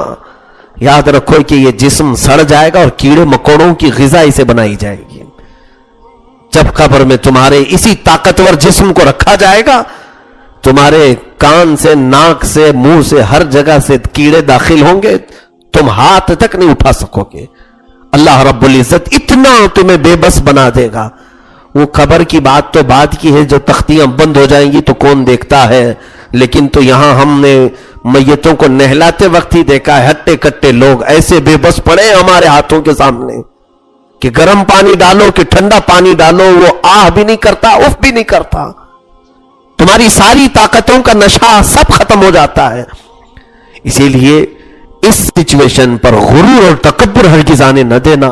[SPEAKER 2] یاد رکھو کہ یہ جسم سڑ جائے گا اور کیڑے مکوڑوں کی غذا اسے بنائی جائے گی. جب قبر میں تمہارے اسی طاقتور جسم کو رکھا جائے گا، تمہارے کان سے، ناک سے، منہ سے، ہر جگہ سے کیڑے داخل ہوں گے، تم ہاتھ تک نہیں اٹھا سکو گے. اللہ رب العزت اتنا تمہیں بے بس بنا دے گا. وہ قبر کی بات تو بعد کی ہے، جو تختیاں بند ہو جائیں گی تو کون دیکھتا ہے. لیکن تو یہاں ہم نے میتوں کو نہلاتے وقت ہی دیکھا ہے، ہٹے کٹے لوگ ایسے بے بس پڑے ہمارے ہاتھوں کے سامنے کہ گرم پانی ڈالو کہ ٹھنڈا پانی ڈالو، وہ آہ بھی نہیں کرتا، اف بھی نہیں کرتا. تمہاری ساری طاقتوں کا نشہ سب ختم ہو جاتا ہے. اسی لیے اس سچویشن پر غرور اور تکبر ہرگز آنے نہ دینا.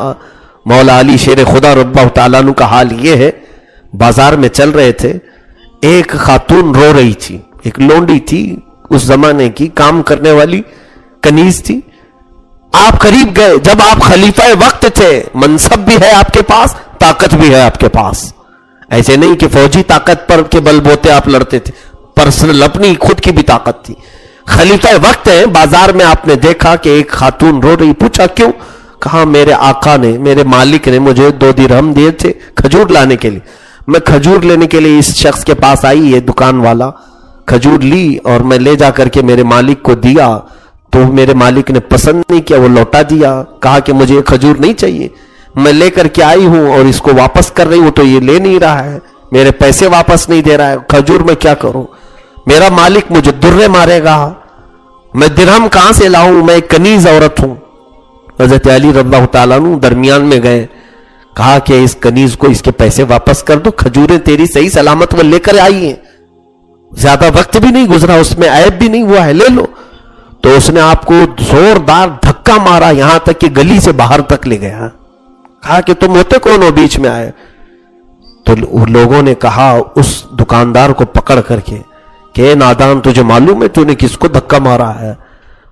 [SPEAKER 2] مولا علی شیر خدا رضی اللہ تعالیٰ عنہ کا حال یہ ہے، بازار میں چل رہے تھے، ایک خاتون رو رہی تھی، ایک لونڈی تھی، اس زمانے کی کام کرنے والی کنیز تھی. آپ قریب گئے، جب آپ خلیفہ وقت تھے، منصب بھی ہے آپ کے پاس، طاقت بھی ہے آپ کے پاس. ایسے نہیں کہ فوجی طاقت پر کے بل بوتے آپ لڑتے تھے، پرسنل اپنی خود کی بھی طاقت تھی. خلیفہ وقت ہے، بازار میں آپ نے دیکھا کہ ایک خاتون رو رہی. پوچھا کیوں؟ کہا میرے آقا نے، میرے مالک نے مجھے 2 درہم دیے تھے کھجور لانے کے لیے. میں کھجور لینے کے لیے اس شخص کے پاس آئی، یہ دکان والا. کھجور لی اور میں لے جا کر کے میرے مالک کو دیا تو میرے مالک نے پسند نہیں کیا، وہ لوٹا دیا. کہا کہ مجھے یہ کھجور نہیں چاہیے، میں لے کر کے آئی ہوں اور اس کو واپس کر رہی ہوں تو یہ لے نہیں رہا ہے، میرے پیسے واپس نہیں دے رہا ہے. کھجور میں کیا کروں؟ میرا مالک مجھے درے مارے گا، میں درہم کہاں سے لاؤں؟ میں ایک کنیز عورت ہوں. حضرت علی رضی اللہ تعالیٰ عنہ درمیان میں گئے، کہا کہ اس کنیز کو اس کے پیسے واپس کر دو، کھجوریں تیری صحیح سلامت وہ لے کر آئی ہیں، زیادہ وقت بھی نہیں گزرا، اس میں عیب بھی نہیں ہوا ہے، لے لو. تو اس نے آپ کو زوردار دھکا مارا، یہاں تک کہ گلی سے باہر تک لے گیا. کہا کہ تم ہوتے کون ہو بیچ میں آئے؟ تو لوگوں نے کہا اس دکاندار کو پکڑ کر کے کہ اے نادان، تجھے معلوم ہے تو نے کس کو دھکا مارا ہے؟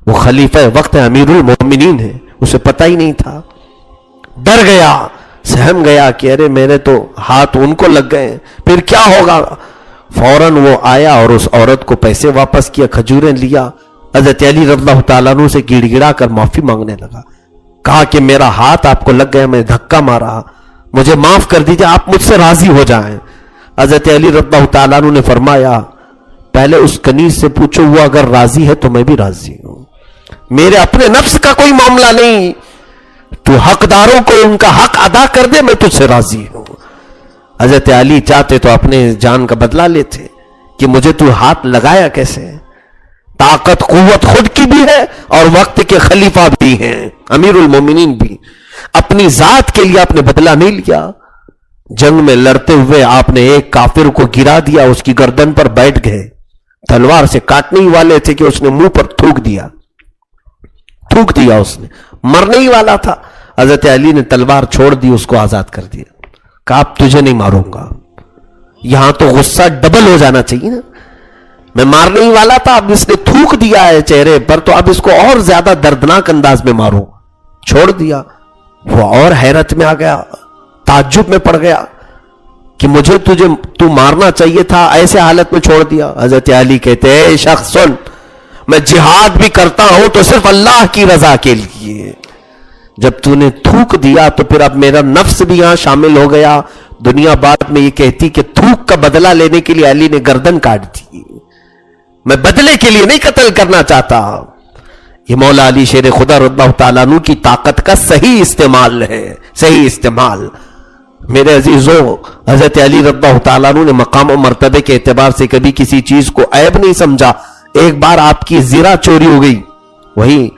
[SPEAKER 2] وہ خلیفہ وقت ہے، امیر المومنین ہے، اسے پتہ ہی نہیں تھا. ڈر گیا، سہم گیا کہ ارے میرے تو ہاتھ ان کو لگ گئے، پھر کیا ہوگا. فوراً وہ آیا اور اس عورت کو پیسے واپس کیا، کھجوریں لیا. حضرت علی رضی اللہ تعالیٰ عنہ سے گڑ گڑا کر معافی مانگنے لگا. کہا کہ میرا ہاتھ آپ کو لگ گیا، میں دھکا مارا، مجھے معاف کر دیجئے، آپ مجھ سے راضی ہو جائیں. حضرت علی رضی اللہ تعالیٰ عنہ نے فرمایا پہلے اس کنیز سے پوچھو، وہ اگر راضی ہے تو میں بھی راضی ہوں، میرے اپنے نفس کا کوئی معاملہ نہیں، تو حقداروں کو ان کا حق ادا کر دے، میں تجھ سے راضی ہوں. حضرت علی چاہتے تو اپنے جان کا بدلہ لیتے کہ مجھے تو ہاتھ لگایا کیسے. طاقت قوت خود کی بھی ہے اور وقت کے خلیفہ بھی ہیں، امیر المومنین بھی. اپنی ذات کے لیے آپ نے بدلہ نہیں لیا. جنگ میں لڑتے ہوئے آپ نے ایک کافر کو گرا دیا، اس کی گردن پر بیٹھ گئے، تلوار سے کاٹنے ہی والے تھے کہ اس نے منہ پر تھوک دیا، اس نے مرنے ہی والا تھا. حضرت علی نے تلوار چھوڑ دی، اس کو آزاد کر دیا. کہا اب تجھے نہیں ماروں گا. یہاں تو غصہ ڈبل ہو جانا چاہیے نا، میں مارنے ہی والا تھا، اب اس نے تھوک دیا ہے چہرے پر تو اب اس کو اور زیادہ دردناک انداز میں ماروں. چھوڑ دیا. وہ اور حیرت میں آ گیا، تعجب میں پڑ گیا کہ مجھے تو مارنا چاہیے تھا، ایسے حالت میں چھوڑ دیا. حضرت علی کہتے اے شخص سن، میں جہاد بھی کرتا ہوں تو صرف اللہ کی رضا کے لیے، جب تو نے تھوک دیا تو پھر اب میرا نفس بھی یہاں شامل ہو گیا. دنیا بعد میں یہ کہتی کہ تھوک کا بدلہ لینے کے لیے علی نے گردن کاٹ دی، میں بدلے کے لیے نہیں قتل کرنا چاہتا. یہ مولا علی شیر خدا رضی اللہ تعالیٰ عنہ کی طاقت کا صحیح استعمال ہے، صحیح استعمال. میرے عزیزوں، حضرت علی رضی اللہ تعالیٰ عنہ نے مقام و مرتبے کے اعتبار سے کبھی کسی چیز کو عیب نہیں سمجھا. ایک بار آپ کی زرہ چوری ہو گئی، وہی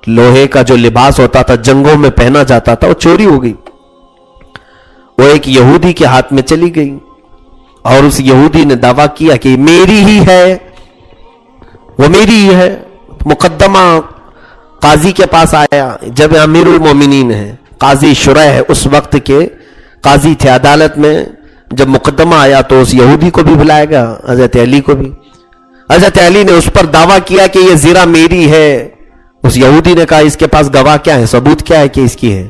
[SPEAKER 2] لوہے کا جو لباس ہوتا تھا جنگوں میں پہنا جاتا تھا، وہ چوری ہو گئی. وہ ایک یہودی کے ہاتھ میں چلی گئی اور اس یہودی نے دعویٰ کیا کہ میری ہی ہے، وہ میری ہی ہے. مقدمہ قاضی کے پاس آیا. جب امیر المومنین ہے قاضی شریح اس وقت کے قاضی تھے عدالت میں, جب مقدمہ آیا تو اس یہودی کو بھی بلائے گا, حضرت علی کو بھی. حضرت علی نے اس پر دعویٰ کیا کہ یہ زرہ میری ہے. اس یہودی نے کہا اس کے پاس گواہ کیا ہے, ثبوت کیا ہے کہ اس کی ہے.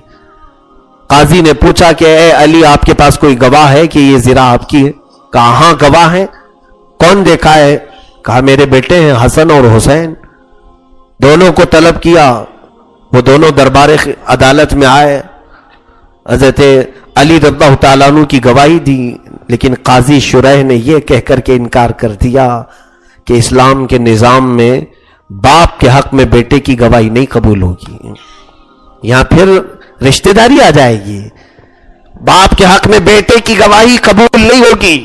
[SPEAKER 2] قاضی نے پوچھا کہ اے علی آپ کے پاس کوئی گواہ ہے کہ یہ زرہ آپ کی ہے؟ کہا ہاں گواہ ہے. کون دیکھا ہے؟ کہا میرے بیٹے ہیں حسن اور حسین. دونوں کو طلب کیا, وہ دونوں دربار عدالت میں آئے. حضرت علی رضی اللہ تعالیٰ عنہ کی گواہی دی, لیکن قاضی شریح نے یہ کہہ کر کے انکار کر دیا کہ اسلام کے نظام میں باپ کے حق میں بیٹے کی گواہی نہیں قبول ہوگی. یہاں پھر رشتہ داری آ جائے گی. باپ کے حق میں بیٹے کی گواہی قبول نہیں ہوگی.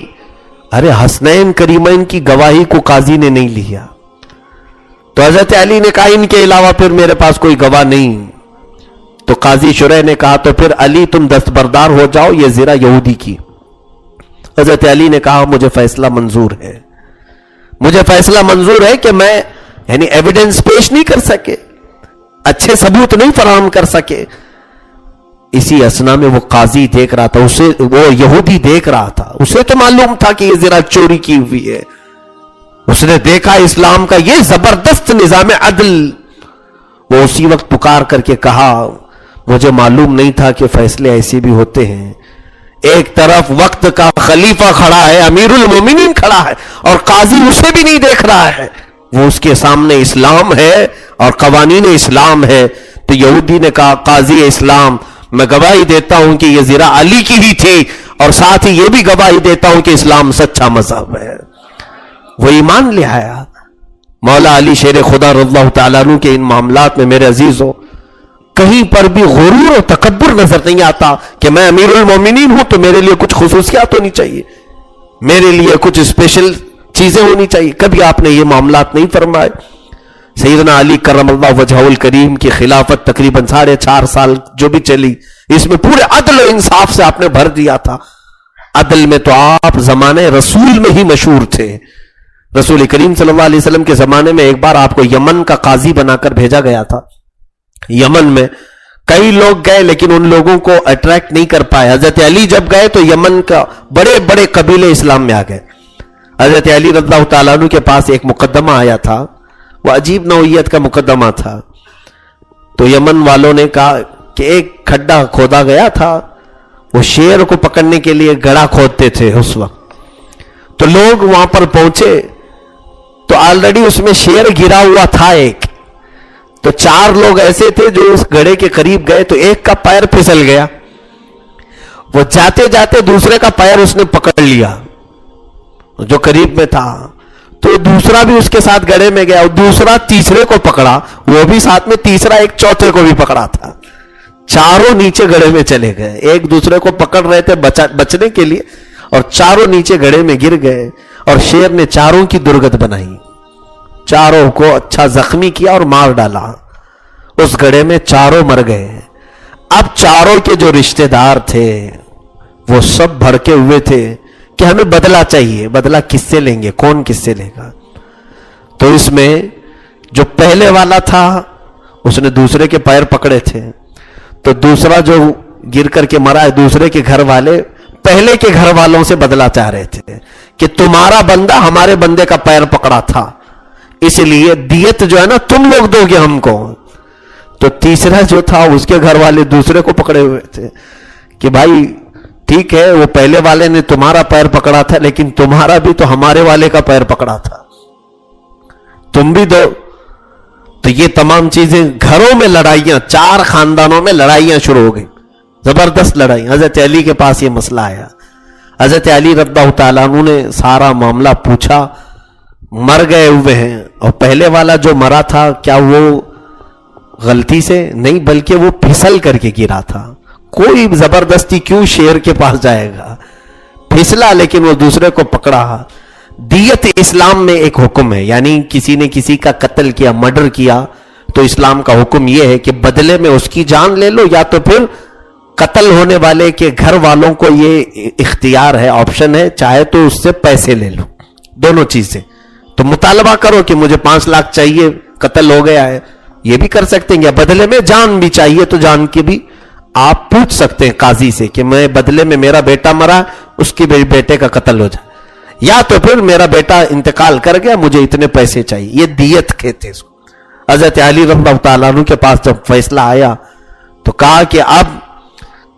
[SPEAKER 2] ارے حسنین کریمین کی گواہی کو قاضی نے نہیں لیا. تو حضرت علی نے کہا ان کے علاوہ پھر میرے پاس کوئی گواہ نہیں. تو قاضی شریح نے کہا تو پھر علی تم دستبردار ہو جاؤ, یہ زرہ یہودی کی. حضرت علی نے کہا مجھے فیصلہ منظور ہے, مجھے فیصلہ منظور ہے کہ میں یعنی ایویڈنس پیش نہیں کر سکے, اچھے ثبوت نہیں فراہم کر سکے. اسی اسنا میں وہ قاضی دیکھ رہا تھا, اسے وہ یہودی دیکھ رہا تھا, اسے تو معلوم تھا کہ یہ زرہ چوری کی ہوئی ہے. اس نے دیکھا اسلام کا یہ زبردست نظام عدل. وہ اسی وقت پکار کر کے کہا مجھے معلوم نہیں تھا کہ فیصلے ایسے بھی ہوتے ہیں. ایک طرف وقت کا خلیفہ کھڑا ہے, امیر المومنین کھڑا ہے, اور قاضی اسے بھی نہیں دیکھ رہا ہے. وہ اس کے سامنے اسلام ہے اور قوانین اسلام ہے. تو یہودی نے کہا قاضی اسلام میں گواہی دیتا ہوں کہ یہ زرہ علی کی ہی تھی, اور ساتھ ہی یہ بھی گواہی دیتا ہوں کہ اسلام سچا مذہب ہے. وہ ایمان لے آیا. مولا علی شیر خدا رضی اللہ تعالیٰ عنہ کے ان معاملات میں میرے عزیزوں کہیں پر بھی غرور و تکبر نظر نہیں آتا کہ میں امیر المومنین ہوں تو میرے لیے کچھ خصوصیات ہونی چاہیے, میرے لیے کچھ اسپیشل چیزیں ہونی چاہیے. کبھی آپ نے یہ معاملات نہیں فرمائے. سیدنا علی کرم اللہ وجہہ الکریم کی خلافت تقریباً 4.5 سال جو بھی چلی, اس میں پورے عدل و انصاف سے آپ نے بھر دیا تھا. عدل میں تو آپ زمانے رسول میں ہی مشہور تھے. رسول کریم صلی اللہ علیہ وسلم کے زمانے میں ایک بار آپ کو یمن کا قاضی بنا کر بھیجا گیا تھا. یمن میں کئی لوگ گئے لیکن ان لوگوں کو اٹریکٹ نہیں کر پائے. حضرت علی جب گئے تو یمن کا بڑے بڑے قبیلے اسلام میں آ گئے. حضرت علی رضی اللہ تعالیٰ عنہ کے پاس ایک مقدمہ آیا تھا, وہ عجیب نوعیت کا مقدمہ تھا. تو یمن والوں نے کہا کہ ایک کھڈا کھودا گیا تھا, وہ شیر کو پکڑنے کے لیے گڑھا کھودتے تھے اس وقت. تو لوگ وہاں پر پہنچے تو آلریڈی اس میں شیر گرا ہوا تھا ایک. تو 4 لوگ ایسے تھے جو اس گڑھے کے قریب گئے تو ایک کا پیر پھسل گیا. وہ جاتے جاتے دوسرے کا پیر اس نے پکڑ لیا جو قریب میں تھا. تو دوسرا بھی اس کے ساتھ گڑھے میں گیا, اور دوسرا تیسرے کو پکڑا, وہ بھی ساتھ میں تیسرا ایک چوتھے کو بھی پکڑا تھا. چاروں نیچے گڑھے میں چلے گئے. ایک دوسرے کو پکڑ رہے تھے بچنے کے لیے, اور چاروں نیچے گڑھے میں گر گئے. اور شیر نے چاروں کی درگت بنائی, چاروں کو اچھا زخمی کیا اور مار ڈالا. اس گڑھے میں چاروں مر گئے. اب چاروں کے جو رشتہ دار تھے وہ سب بھڑکے ہوئے تھے کہ ہمیں بدلہ چاہیے. بدلہ کس سے لیں گے, کون کس سے لے گا؟ تو اس میں جو پہلے والا تھا اس نے دوسرے کے پیر پکڑے تھے, تو دوسرا جو گر کر کے مرا ہے, دوسرے کے گھر والے پہلے کے گھر والوں سے بدلہ چاہ رہے تھے کہ تمہارا بندہ ہمارے بندے کا پیر پکڑا تھا, اس لیے دیت جو ہے نا تم لوگ دو گے ہم کو. تو تیسرا جو تھا اس کے گھر والے دوسرے کو پکڑے ہوئے تھے کہ بھائی ٹھیک ہے, وہ پہلے والے نے تمہارا پیر پکڑا تھا لیکن تمہارا بھی تو ہمارے والے کا پیر پکڑا تھا, تم بھی دو. تو یہ تمام چیزیں, گھروں میں لڑائیاں, 4 خاندانوں میں لڑائیاں شروع ہو گئی, زبردست لڑائی. حضرت علی کے پاس یہ مسئلہ آیا. حضرت علی رضی اللہ تعالیٰ عنہ نے سارا معاملہ پوچھا. مر گئے ہوئے ہیں, اور پہلے والا جو مرا تھا کیا وہ غلطی سے نہیں بلکہ وہ پھسل کر کے گرا تھا. کوئی زبردستی کیوں شیر کے پاس جائے گا, پھسلا لیکن وہ دوسرے کو پکڑا. دیت اسلام میں ایک حکم ہے, یعنی کسی نے کسی کا قتل کیا, مرڈر کیا, تو اسلام کا حکم یہ ہے کہ بدلے میں اس کی جان لے لو, یا تو پھر قتل ہونے والے کے گھر والوں کو یہ اختیار ہے, آپشن ہے, چاہے تو اس سے پیسے لے لو. دونوں چیزیں. تو مطالبہ کرو کہ مجھے 5 لاکھ چاہیے, قتل ہو گیا ہے, یہ بھی کر سکتے ہیں، یا بدلے میں جان بھی چاہیے تو جان کی بھی آپ پوچھ سکتے ہیں قاضی سے کہ میں بدلے میں میرا بیٹا مرا، اس کی بیٹے کا قتل ہو جائے، یا تو پھر میرا بیٹا انتقال کر گیا مجھے اتنے پیسے چاہیے، یہ دیت کہتے ہیں اس کو۔ حضرت علی رضی اللہ تعالیٰ عنہ کے پاس جب فیصلہ آیا تو کہا کہ اب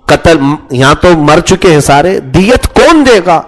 [SPEAKER 2] قتل یہاں تو مر چکے ہیں سارے، دیت کون دے گا؟